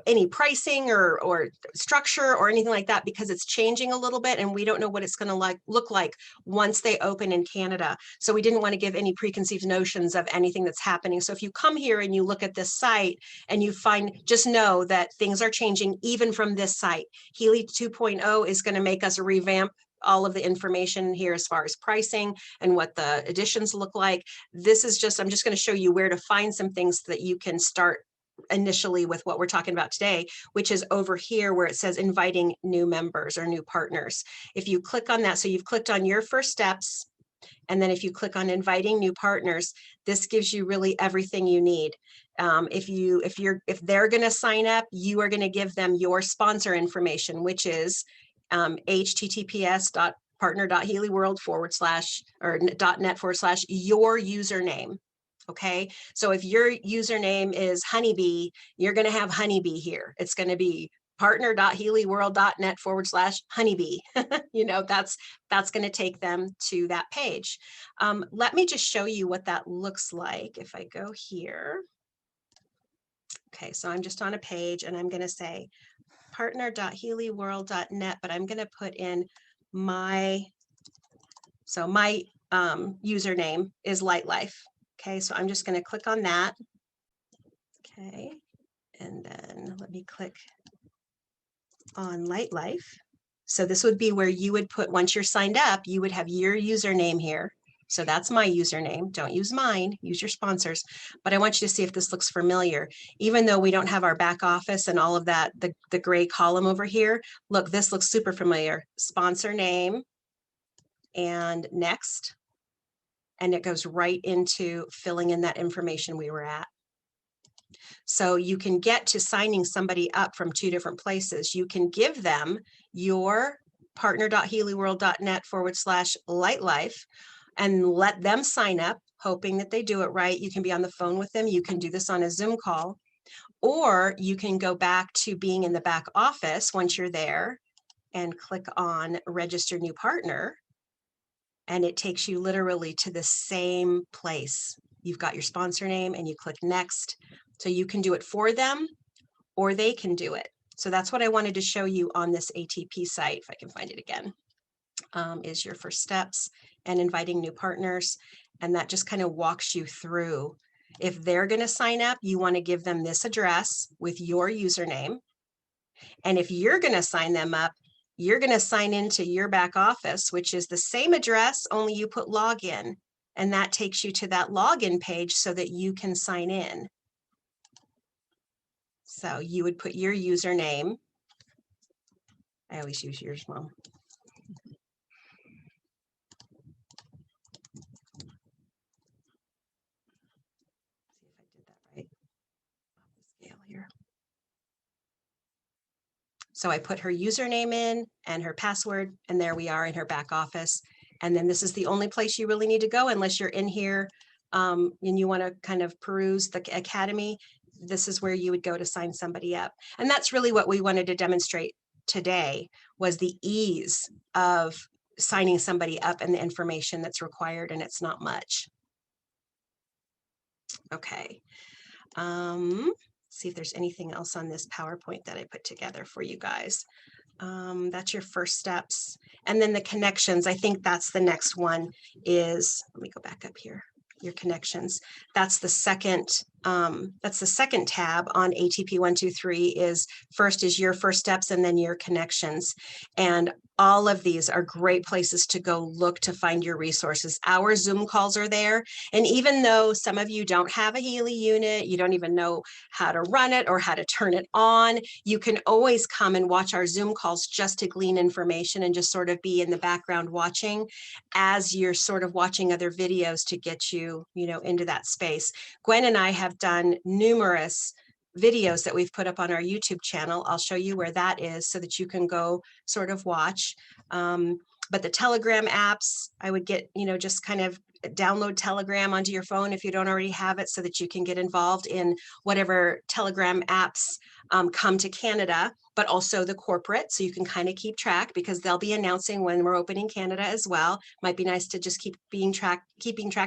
any pricing or structure or anything like that, because it's changing a little bit and we don't know what it's going to look like once they open in Canada. So we didn't want to give any preconceived notions of anything that's happening. So if you come here and you look at this site and you just know that things are changing even from this site. Healy 2.0 is going to make us revamp all of the information here as far as pricing and what the editions look like. This is I'm just going to show you where to find some things so that you can start initially with what we're talking about today, which is over here where it says inviting new members or new partners. If you click on that, so you've clicked on your first steps, and then if you click on inviting new partners, this gives you really everything you need. If they're going to sign up, you are going to give them your sponsor information, which is https://partner.healyworld/net/ your username. Okay, so if your username is honeybee, you're going to have honeybee here. It's going to be partner.healyworld.net/honeybee. You know, that's going to take them to that page. Let me just show you what that looks like if I go here. Okay, so I'm just on a page and I'm going to say partner.healyworld.net, but I'm going to put in my username is Light Life. Okay, so I'm just going to click on that. Okay, and then let me click on Light Life. So this would be where you would put, once you're signed up, you would have your username here. So that's my username. Don't use mine, use your sponsors. But I want you to see if this looks familiar. Even though we don't have our back office and all of that, the gray column over here, look, this looks super familiar. Sponsor name and next. And it goes right into filling in that information we were at. So you can get to signing somebody up from two different places. You can give them your partner.healyworld.net/lightlife and let them sign up, hoping that they do it right. You can be on the phone with them. You can do this on a Zoom call, or you can go back to being in the back office once you're there and click on register new partner. And it takes you literally to the same place. You've got your sponsor name and you click next. So you can do it for them or they can do it. So that's what I wanted to show you on this ATP site, if I can find it again, is your first steps and inviting new partners. And that just kind of walks you through. If they're going to sign up, you want to give them this address with your username. And if you're going to sign them up, you're going to sign into your back office, which is the same address, only you put login, and that takes you to that login page so that you can sign in. So you would put your username. I always use yours, Mom. See if I did that right. Scale here. So I put her username in and her password, and there we are in her back office. And then this is the only place you really need to go unless you're in here and you want to kind of peruse the academy. This is where you would go to sign somebody up. And that's really what we wanted to demonstrate today was the ease of signing somebody up and the information that's required, and it's not much. Okay. See if there's anything else on this PowerPoint that I put together for you guys. That's your first steps. And then the connections, I think that's the next one is, let me go back up here, your connections. That's the second tab on ATP 123 is first is your first steps and then your connections. And all of these are great places to go look to find your resources. Our Zoom calls are there. And even though some of you don't have a Healy unit, you don't even know how to run it or how to turn it on, you can always come and watch our Zoom calls just to glean information and just sort of be in the background watching as you're sort of watching other videos to get you, into that space. Gwen and I have done numerous videos that we've put up on our YouTube channel. I'll show you where that is so that you can go sort of watch. But the Telegram apps, I would get, just kind of download Telegram onto your phone if you don't already have it so that you can get involved in whatever Telegram apps come to Canada, but also the corporate. So you can kind of keep track because they'll be announcing when we're opening Canada as well. Might be nice to just keeping track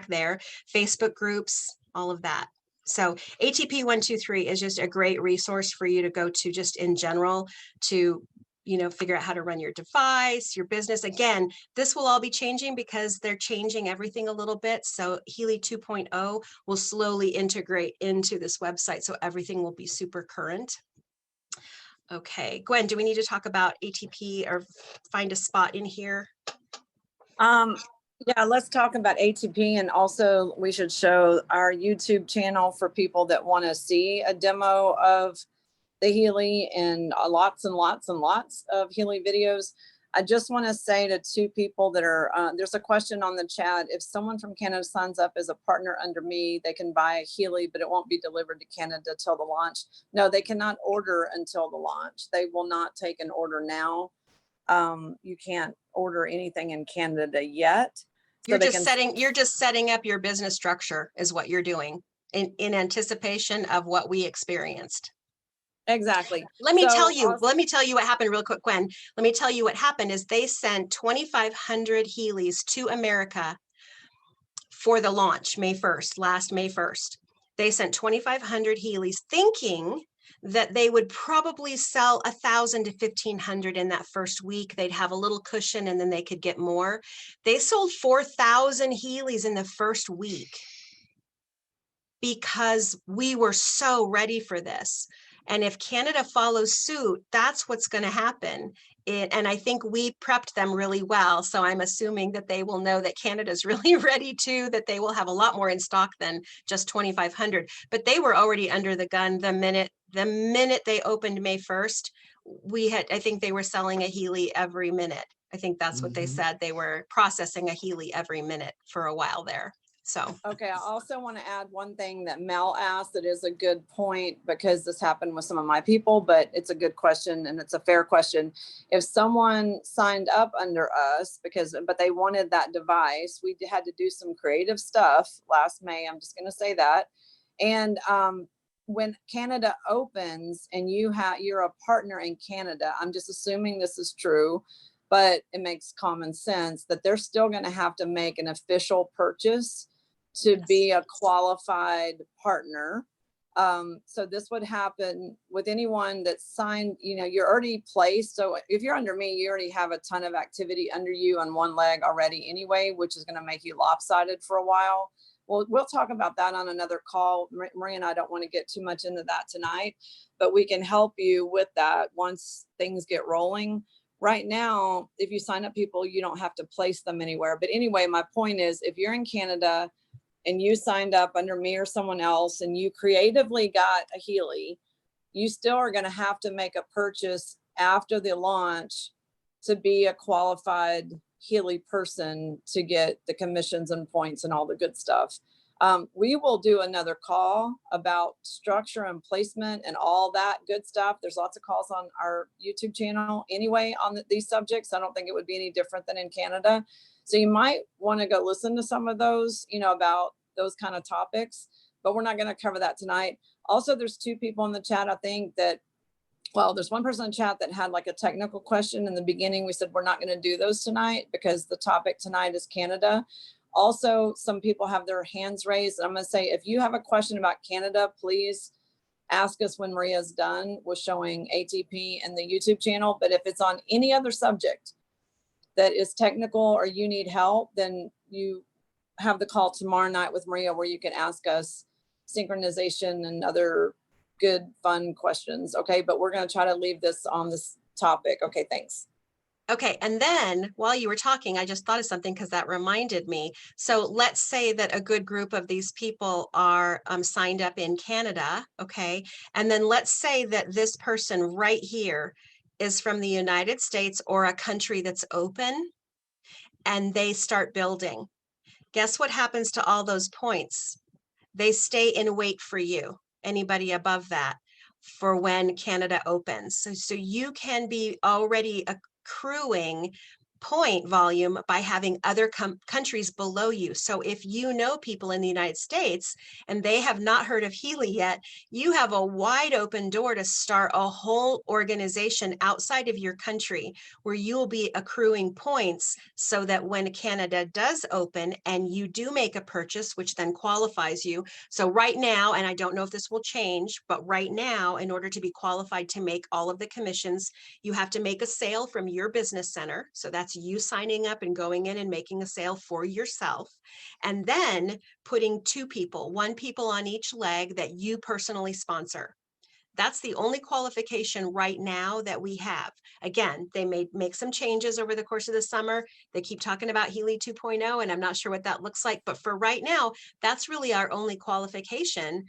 there. Facebook groups, all of that. So ATP 123 is just a great resource for you to go to just in general to, figure out how to run your device, your business. Again, this will all be changing because they're changing everything a little bit. So Healy 2.0 will slowly integrate into this website. So everything will be super current. Okay, Gwen, do we need to talk about ATP or find a spot in here? Yeah, let's talk about ATP, and also we should show our YouTube channel for people that want to see a demo of the Healy and lots and lots and lots of Healy videos. I just want to say to two people that are, there's a question on the chat. If someone from Canada signs up as a partner under me, they can buy a Healy, but it won't be delivered to Canada till the launch. No, they cannot order until the launch. They will not take an order now. You can't order anything in Canada yet. You're just setting up your business structure is what you're doing in anticipation of what we experienced. Exactly. Let me tell you what happened real quick, Gwen. Let me tell you what happened is they sent 2,500 Healys to America for the launch, last May 1st. They sent 2,500 Healys thinking that they would probably sell 1,000 to 1,500 in that first week. They'd have a little cushion and then they could get more. They sold 4,000 Healys in the first week because we were so ready for this. And if Canada follows suit, that's what's going to happen. And I think we prepped them really well. So I'm assuming that they will know that Canada's really ready too, that they will have a lot more in stock than just 2,500. But they were already under the gun the minute they opened May 1st. I think they were selling a Healy every minute. I think that's what they said. They were processing a Healy every minute for a while there. So, okay. I also want to add one thing that Mel asked that is a good point because this happened with some of my people, but it's a good question and it's a fair question. If someone signed up under us but they wanted that device, we had to do some creative stuff last May. I'm just going to say that. And, when Canada opens and you're a partner in Canada, I'm just assuming this is true, but it makes common sense that they're still going to have to make an official purchase to be a qualified partner. So this would happen with anyone that's signed, you're already placed. So if you're under me, you already have a ton of activity under you on one leg already anyway, which is going to make you lopsided for a while. Well, we'll talk about that on another call. Maria and I don't want to get too much into that tonight, but we can help you with that once things get rolling. Right now, if you sign up people, you don't have to place them anywhere. But anyway, my point is, if you're in Canada and you signed up under me or someone else and you creatively got a Healy, you still are going to have to make a purchase after the launch to be a qualified Healy person to get the commissions and points and all the good stuff. We will do another call about structure and placement and all that good stuff. There's lots of calls on our YouTube channel anyway on these subjects. I don't think it would be any different than in Canada. So you might want to go listen to some of those, about those kind of topics, but we're not going to cover that tonight. Also, there's two people in the chat, I think, that Well, there's one person in chat that had like a technical question in the beginning. We said we're not going to do those tonight because the topic tonight is Canada. Also, some people have their hands raised. I'm going to say, if you have a question about Canada, please ask us when Maria's done with showing ATP and the YouTube channel. But if it's on any other subject that is technical or you need help, then you have the call tomorrow night with Maria where you can ask us synchronization and other good, fun questions. Okay. But we're going to try to leave this on this topic. Okay. Thanks. Okay, and then while you were talking, I just thought of something because that reminded me. So let's say that a good group of these people are signed up in Canada, okay? And then let's say that this person right here is from the United States or a country that's open, and they start building. Guess what happens to all those points? They stay in wait for you, anybody above that, for when Canada opens. So you can be already accruing point volume by having other countries below you. So if you know people in the United States and they have not heard of Healy yet, you have a wide open door to start a whole organization outside of your country where you'll be accruing points so that when Canada does open and you do make a purchase, which then qualifies you. So right now, and I don't know if this will change, but right now, in order to be qualified to make all of the commissions, you have to make a sale from your business center. So that's you signing up and going in and making a sale for yourself, and then putting one people on each leg that you personally sponsor. That's the only qualification right now that we have. Again, they may make some changes over the course of the summer. They keep talking about Healy 2.0, and I'm not sure what that looks like. But for right now, that's really our only qualification.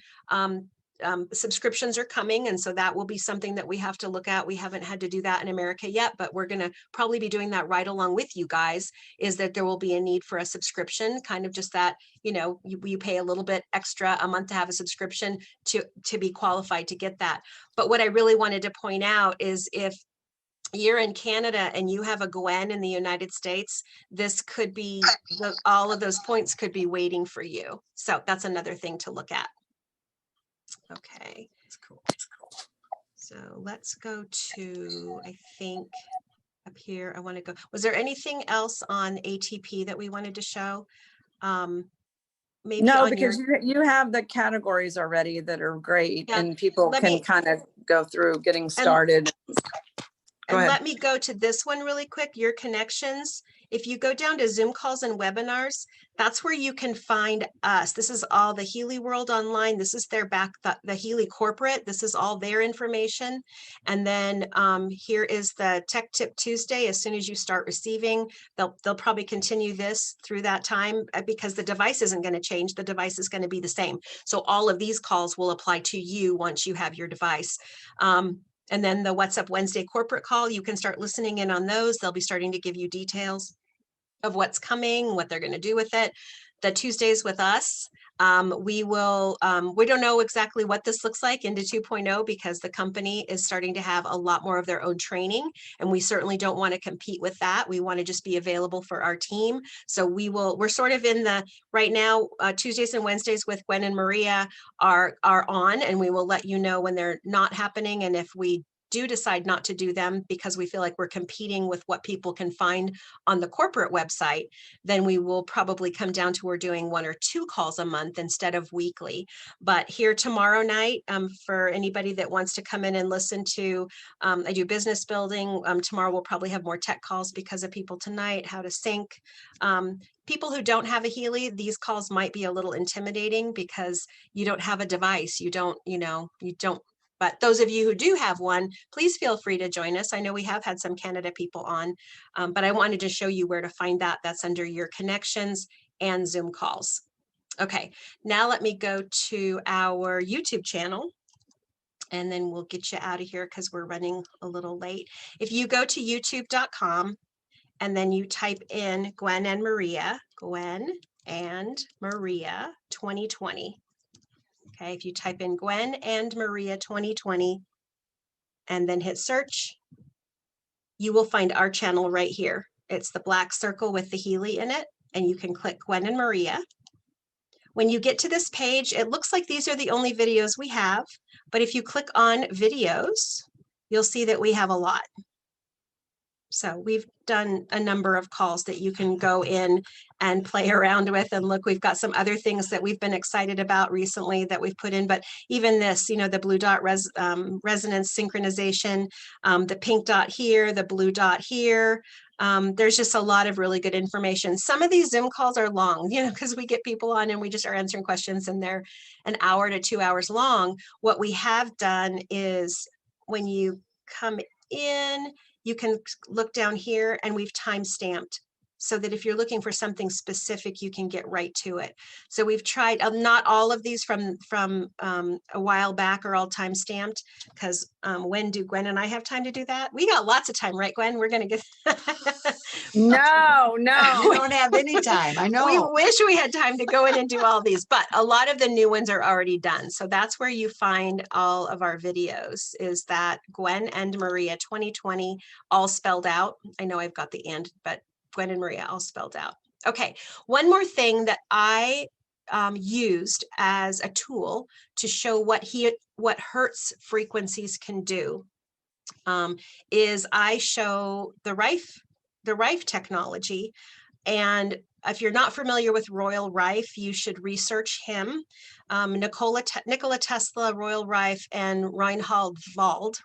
Subscriptions are coming, and so that will be something that we have to look at. We haven't had to do that in America yet, but we're going to probably be doing that right along with you guys, is that there will be a need for a subscription, kind of just that, you pay a little bit extra a month to have a subscription to be qualified to get that. But what I really wanted to point out is if you're in Canada and you have a Gwen in the United States, this could be, all of those points could be waiting for you. So that's another thing to look at. Okay, That's cool. so let's go to, I think up here, I want to go, was there anything else on ATP that we wanted to show? Maybe No, on your, because you have the categories already that are great, Yeah, and people let can me- kind of go through getting started. Go and ahead. let me go to this one really quick, your connections. If you go down to Zoom calls and webinars, that's where you can find us. This is all the Healy World Online. This is their the Healy corporate. This is all their information. And then here is the Tech Tip Tuesday. As soon as you start receiving, they'll probably continue this through that time because the device isn't going to change. The device is going to be the same. So all of these calls will apply to you once you have your device. And then the What's Up Wednesday corporate call, you can start listening in on those. They'll be starting to give you details of what's coming, what they're going to do with it. The Tuesdays with us, we don't know exactly what this looks like into 2.0 because the company is starting to have a lot more of their own training, and we certainly don't want to compete with that. We want to just be available for our team. So we're sort of in the, right now, Tuesdays and Wednesdays with Gwen and Maria are on, and we will let you know when they're not happening. And if we do decide not to do them because we feel like we're competing with what people can find on the corporate website, then we will probably come down to we're doing 1 or 2 calls a month instead of weekly. But here tomorrow night, for anybody that wants to come in and listen to, I do business building. Tomorrow we'll probably have more tech calls because of people tonight, how to sync. People who don't have a Healy, these calls might be a little intimidating because you don't have a device. But those of you who do have one, please feel free to join us. I know we have had some Canada people on, but I wanted to show you where to find that. That's under your connections and Zoom calls. Okay, now let me go to our YouTube channel, and then we'll get you out of here because we're running a little late. If you go to youtube.com and then you type in Gwen and Maria 2020. Okay, if you type in Gwen and Maria 2020 and then hit search, you will find our channel right here. It's the black circle with the Healy in it, and you can click Gwen and Maria. When you get to this page, it looks like these are the only videos we have, but if you click on videos, you'll see that we have a lot. So we've done a number of calls that you can go in and play around with. And look, we've got some other things that we've been excited about recently that we've put in, but even this, you know, the blue dot resonance synchronization, the pink dot here, the blue dot here. There's just a lot of really good information. Some of these Zoom calls are long, you know, because we get people on and we just are answering questions and they're an hour to 2 hours long. What we have done is when you come in, you can look down here and we've time stamped so that if you're looking for something specific, you can get right to it. So we've tried, not all of these from a while back are all time stamped, because when do Gwen and I have time to do that? We got lots of time, right, Gwen? We're going to get. No, We no. don't have any time. I We know. wish we had time to go in and do all these, but a lot of the new ones are already done. So that's where you find all of our videos, is that Gwen and Maria 2020 all spelled out. I know I've got the and, but Gwen and Maria all spelled out. Okay, one more thing that I used as a tool to show what Hertz frequencies can do is I show the Rife technology. And if you're not familiar with Royal Rife, you should research him. Nikola Tesla, Royal Rife, and Reinhold Wald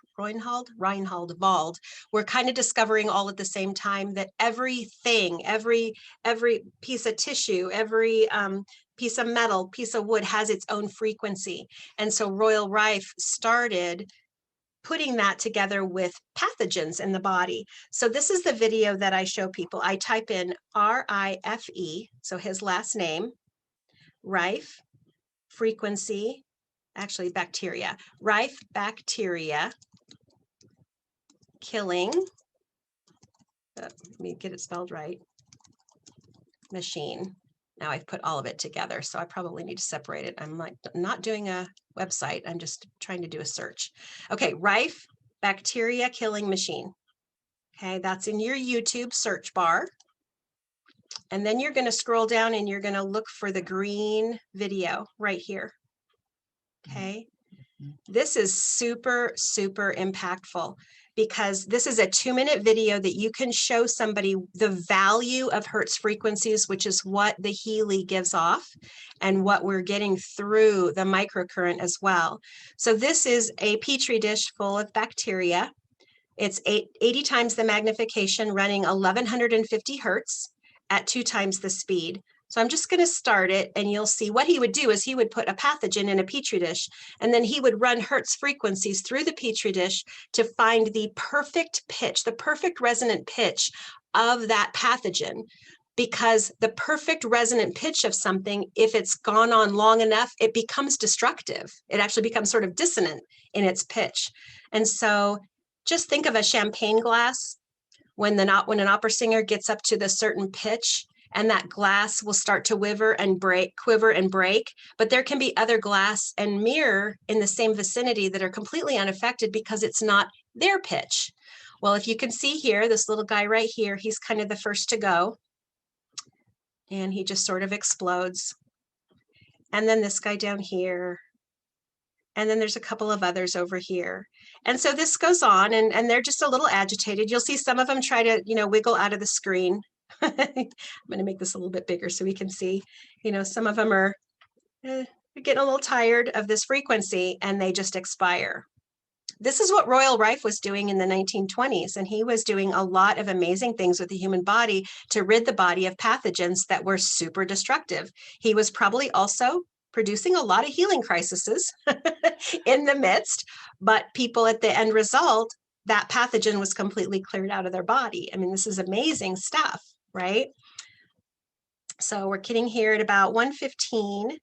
were kind of discovering all at the same time that everything, every piece of tissue, every piece of metal, piece of wood has its own frequency. And so Royal Rife started putting that together with pathogens in the body. So this is the video that I show people. I type in R-I-F-E, so his last name, Rife, frequency, actually bacteria, Rife bacteria killing, let me get it spelled right, machine. Now I've put all of it together, so I probably need to separate it. I'm like not doing a website. I'm just trying to do a search. Okay, Rife bacteria killing machine. Okay, that's in your YouTube search bar. And then you're going to scroll down and you're going to look for the green video right here. Okay, this is super, super impactful, because this is a 2-minute video that you can show somebody the value of Hertz frequencies, which is what the Healy gives off and what we're getting through the microcurrent as well. So this is a Petri dish full of bacteria. It's 80 times the magnification, running 1150 Hertz at 2 times the speed. So I'm just going to start it, and you'll see what he would do is he would put a pathogen in a Petri dish, and then he would run Hertz frequencies through the Petri dish to find the perfect pitch, the perfect resonant pitch of that pathogen. Because the perfect resonant pitch of something, if it's gone on long enough, it becomes destructive. It actually becomes sort of dissonant in its pitch. And so just think of a champagne glass. When an opera singer gets up to the certain pitch, and that glass will start to quiver and break. But there can be other glass and mirror in the same vicinity that are completely unaffected because it's not their pitch. Well, if you can see here, this little guy right here, he's kind of the first to go. And he just sort of explodes. And then this guy down here. And then there's a couple of others over here. And so this goes on, and they're just a little agitated. You'll see some of them try to, wiggle out of the screen. I'm going to make this a little bit bigger so we can see, some of them are getting a little tired of this frequency, and they just expire. This is what Royal Rife was doing in the 1920s, and he was doing a lot of amazing things with the human body to rid the body of pathogens that were super destructive. He was probably also producing a lot of healing crises in the midst, but people at the end result, that pathogen was completely cleared out of their body. I mean, this is amazing stuff, right? So we're getting here at about 1:15.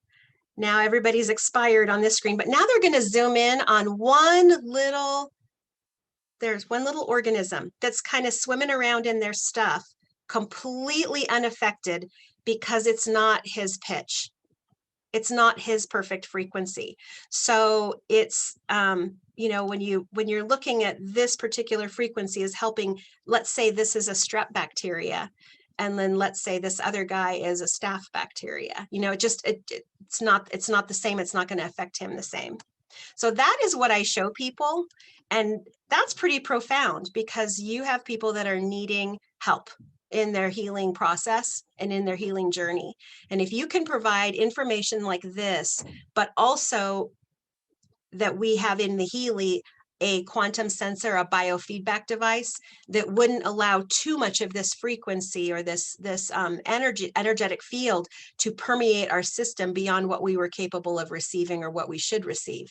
Now everybody's expired on this screen, but now they're going to zoom in on there's one little organism that's kind of swimming around in their stuff, completely unaffected because it's not his pitch. It's not his perfect frequency. So it's, when you're looking at this particular frequency is helping, let's say this is a strep bacteria, and then let's say this other guy is a staph bacteria. It's not the same. It's not going to affect him the same. So that is what I show people. And that's pretty profound because you have people that are needing help in their healing process and in their healing journey. And if you can provide information like this, but also that we have in the Healy a quantum sensor, a biofeedback device that wouldn't allow too much of this frequency or this energetic field to permeate our system beyond what we were capable of receiving or what we should receive.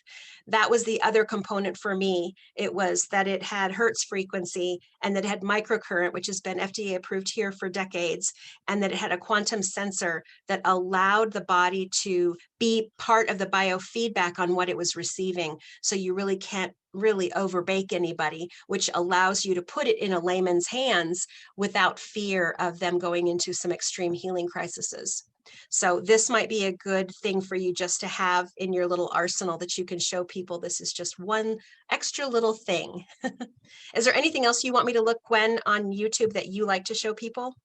That was the other component for me. It was that it had Hertz frequency and that it had microcurrent, which has been FDA approved here for decades, and that it had a quantum sensor that allowed the body to be part of the biofeedback on what it was receiving. So you really can't really overbake anybody, which allows you to put it in a layman's hands without fear of them going into some extreme healing crises. So this might be a good thing for you just to have in your little arsenal that you can show people. This is just one extra little thing. Is there anything else you want me to look, Gwen, on YouTube that you like to show people?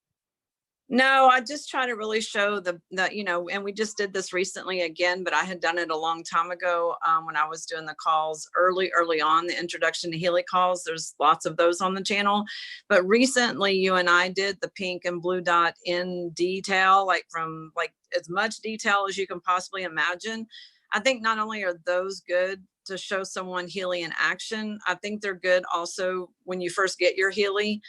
No, I just try to really show the, and we just did this recently again, but I had done it a long time ago when I was doing the calls early on, the introduction to Healy calls. There's lots of those on the channel. But recently you and I did the pink and blue dot in detail, like from like as much detail as you can possibly imagine. I think not only are those good to show someone Healy in action, I think they're good also when you first get your Healy,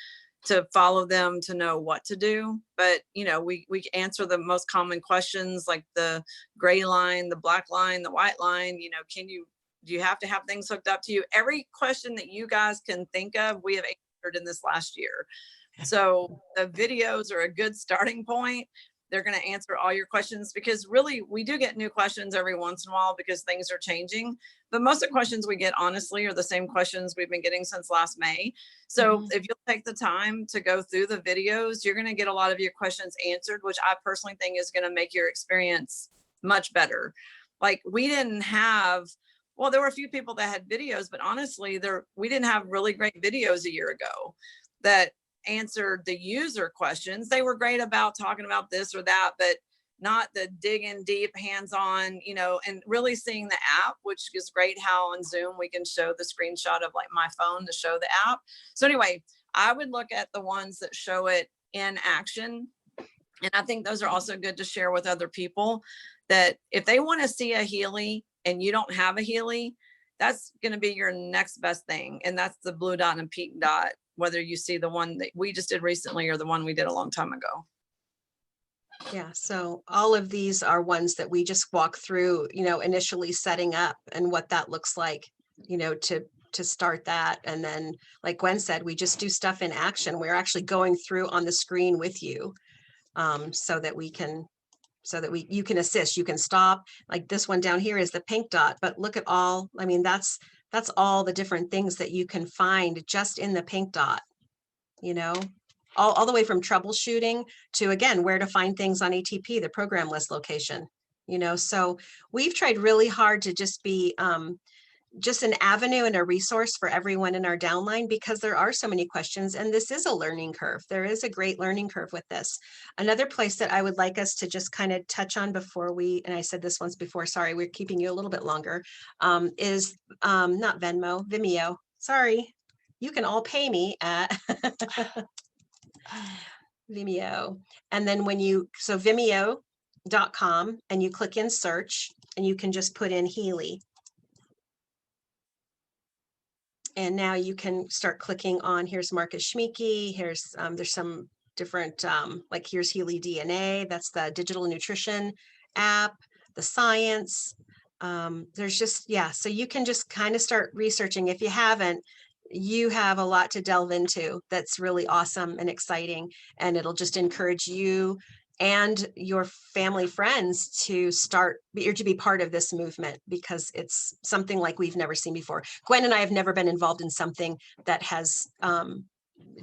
to follow them to know what to do. But we answer the most common questions like the gray line, the black line, the white line. Do you have to have things hooked up to you? Every question that you guys can think of, we have answered in this last year. So the videos are a good starting point. They're going to answer all your questions, because really we do get new questions every once in a while because things are changing. But most of the questions we get, honestly, are the same questions we've been getting since last May. So if you'll take the time to go through the videos, you're going to get a lot of your questions answered, which I personally think is going to make your experience much better. Like we didn't have, well, there were a few people that had videos, but honestly, we didn't have really great videos a year ago that answered the user questions. They were great about talking about this or that, but not the digging deep, hands-on, and really seeing the app, which is great how on Zoom we can show the screenshot of like my phone to show the app. So anyway, I would look at the ones that show it in action. And I think those are also good to share with other people, that if they want to see a Healy and you don't have a Healy, that's going to be your next best thing. And that's the blue dot and pink dot, whether you see the one that we just did recently or the one we did a long time ago. Yeah, so all of these are ones that we just walk through, initially setting up and what that looks like, to start that. And then, like Gwen said, we just do stuff in action. We're actually going through on the screen with you, so that you can assist, you can stop. Like this one down here is the pink dot, but look at all, I mean, that's all the different things that you can find just in the pink dot, all the way from troubleshooting to, again, where to find things on ATP, the program list location, so we've tried really hard to just be just an avenue and a resource for everyone in our downline, because there are so many questions and this is a learning curve. There is a great learning curve with this. Another place that I would like us to just kind of touch on before and I said this once before, sorry, we're keeping you a little bit longer, is not Venmo, Vimeo. Sorry, you can all pay me at Vimeo. And then so vimeo.com, and you click in search and you can just put in Healy. And now you can start clicking on, here's Marcus Schmieke, here's, there's some different, like here's Healy DNA, that's the digital nutrition app, the science. There's just, so you can just kind of start researching. If you haven't, you have a lot to delve into that's really awesome and exciting. And it'll just encourage you and your family friends to be part of this movement, because it's something like we've never seen before. Gwen and I have never been involved in something that has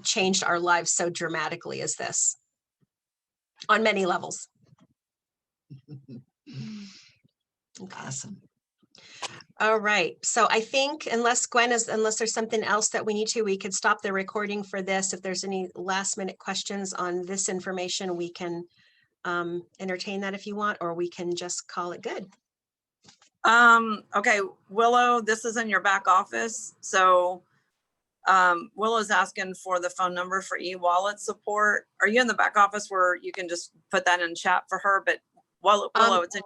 changed our lives so dramatically as this, on many levels. Awesome. All right. So I think unless there's something else that we need to, we could stop the recording for this. If there's any last minute questions on this information, we can entertain that if you want, or we can just call it good. Okay, Willow, this is in your back office. So Willow's asking for the phone number for e-wallet support. Are you in the back office where you can just put that in chat for her? But Willow, it's in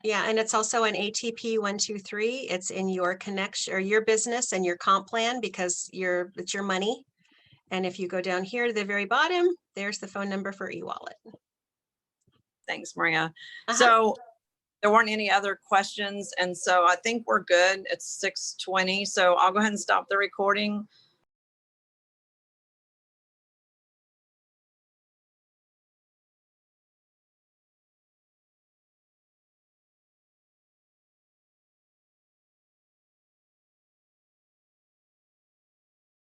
Yeah, and it's also an ATP 123. It's in your connection or your business and your comp plan because it's your money. And if you go down here to the very bottom, there's the phone number for e-wallet. Thanks, Maria. Uh-huh. So there weren't any other questions. And so I think we're good. It's 6:20. So I'll go ahead and stop the recording.